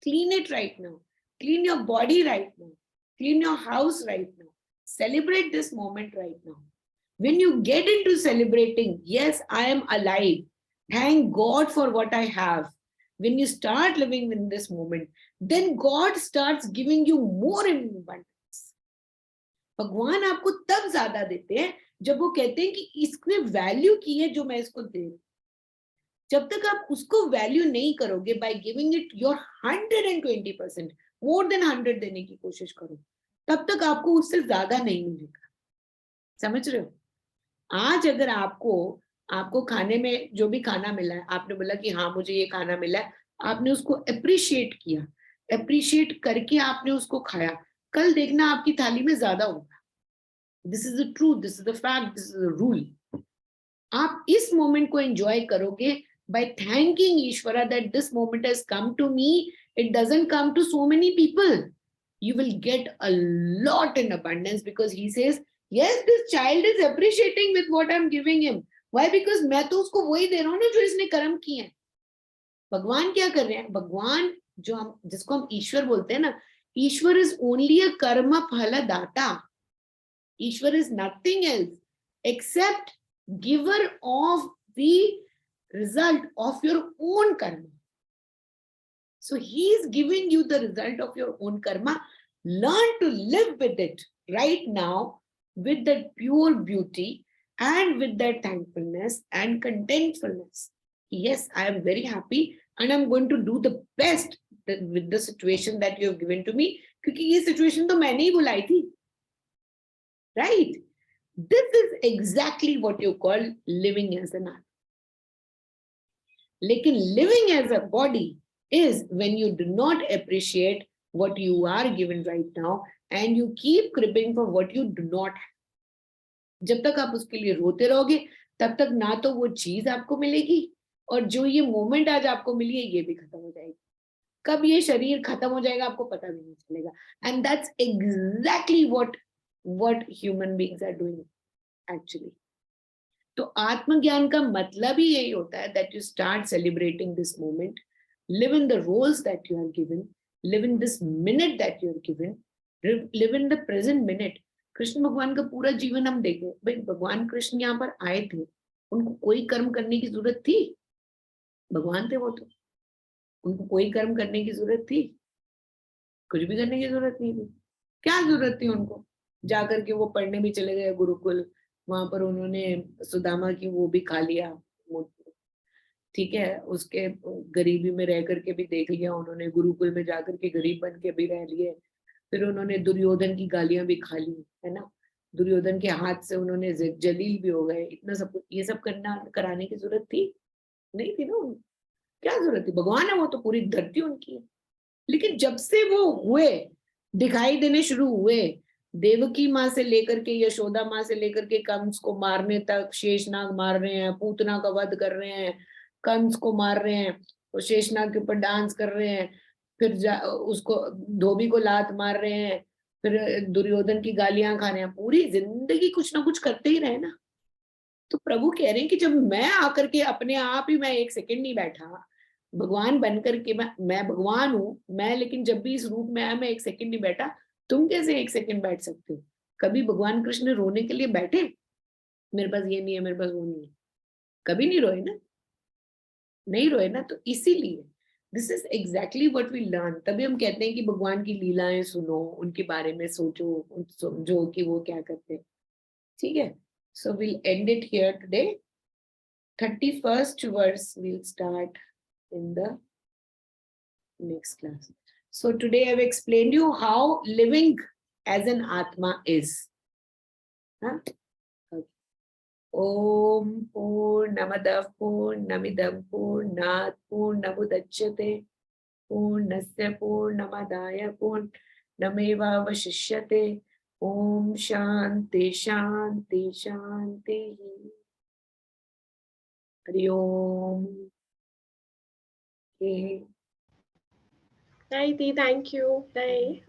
Clean it right now. Clean your body right now. Clean your house right now. Celebrate this moment right now. When you get into celebrating, yes, I am alive. Thank God for what I have. When you start living in this moment, then God starts giving you more in abundance. भगवान आपको तब ज्यादा देते हैं जब वो कहते हैं कि इसने वैल्यू की है जो मैं इसको दे रही हूं. जब तक आप उसको वैल्यू नहीं करोगे, by giving it your 120%, more than 100 देने की कोशिश करो, तब तक आपको उससे ज्यादा नहीं मिलेगा. समझ रहे हो? आज अगर आपको आपको खाने में जो भी खाना मिला है, आपने बोला कि हाँ मुझे ये खाना मिला है, आपने उसको अप्रिशिएट किया, अप्रिशिएट करके आपने उसको खाया, कल देखना आपकी थाली में ज्यादा होगा। This is the truth, this is the fact, this is the rule. आप इस मोमेंट को एंजॉय करोगे by thanking Ishwara that this moment has come to me, it doesn't come to so many people. You will get a lot in abundance because he says, yes, this child is appreciating with what I'm giving him. Why? Because मैं तो उसको वही दे रहा हूँ ना जो इसने कर्म किए हैं। भगवान क्या कर रहे हैं? भगवान जो हम जिसको हम ईश्वर बोलते हैं ना, ईश्वर इज ओनली अ कर्म फल दाता। Ishwar is nothing else except giver of the result of your own karma. So he is giving you the result of your own karma. Learn to live with it right now with that pure beauty and with that thankfulness and contentfulness. Yes, I am very happy and I'm going to do the best with the situation that you have given to me. क्योंकि ये situation तो मैंने ही बुलाई थी, right? This is exactly what you call living as an art. लेकिन living as a body is when you do not appreciate what you are given right now and you keep cribbing for what you do not have. जब तक आप उसके लिए रोते रहोगे तब तक ना तो वो चीज आपको मिलेगी और जो ये मोमेंट आज आपको मिली है ये भी खत्म हो जाएगी। कब ये शरीर खत्म हो जाएगा आपको पता भी नहीं चलेगा। And that's exactly what human beings are doing actually. तो आत्मज्ञान का मतलब ही यही होता है that you start celebrating this moment, live in the roles that you are given, live in this minute that you are given, live in the present minute. Krishna भगवान का पूरा जीवन हम देखें, भाई भगवान कृष्ण यहाँ पर आए थे, उनको कोई कर्म करने की जरूरत थी? भगवान थे वो तो, उनको कोई कर्म करने की जरूरत थी? कुछ भी करने की जरूरत नहीं थी। क्या जरूरत थी उनको? जाकर के वो पढ़ने भी चले गए गुरुकुल, वहां पर उन्होंने सुदामा की वो भी खा लिया, ठीक है, उसके गरीबी में रह करके भी देख लिया उन्होंने, गुरुकुल में जाकर के गरीब बन के भी रह लिए, फिर उन्होंने दुर्योधन की गालियां भी खा ली, है ना, दुर्योधन के हाथ से उन्होंने जलील भी हो गए। इतना सब ये सब करना कराने की जरूरत थी? नहीं थी ना। क्या जरूरत थी? भगवान है वो तो, पूरी धरती उनकी है। लेकिन जब से वो हुए, दिखाई देने शुरू हुए, देवकी माँ से लेकर के यशोदा माँ से लेकर के कंस को मारने तक, शेषनाग मार रहे हैं, पूतना का वध कर रहे हैं, कंस को मार रहे हैं और शेषनाग के ऊपर डांस कर रहे हैं, फिर उसको धोबी को लात मार रहे हैं, फिर दुर्योधन की गालियां खा रहे हैं, पूरी जिंदगी कुछ ना कुछ करते ही रहे ना। तो प्रभु कह रहे हैं कि जब मैं आकर के अपने आप ही, मैं एक सेकंड नहीं बैठा, भगवान बनकर के, मैं भगवान हूं मैं, लेकिन जब भी इस रूप में आया मैं एक सेकंड नहीं बैठा, तुम कैसे एक सेकंड बैठ सकते हो? कभी भगवान कृष्ण रोने के लिए बैठे? मेरे पास ये नहीं है, मेरे पास वो नहीं है, कभी नहीं रोए ना, नहीं रोए ना। तो इसीलिए this is exactly what we learn. तभी हम कहते हैं कि भगवान की लीलाएं सुनो, उनके बारे में सोचो, समझो कि वो क्या करते हैं। ठीक है, so will and it here today. 31st verse we'll start in the next class. So today I've explained you how living as an Atma is. Huh? Okay. Om Purnamadav Purnamidam Purnat Purnamudachyate Purnasya Purnamadaya Purnameva Vashishyate. Om Shanti Shanti Shanti. Hari Om. Okay. Bye, Dee. Thank you. Bye.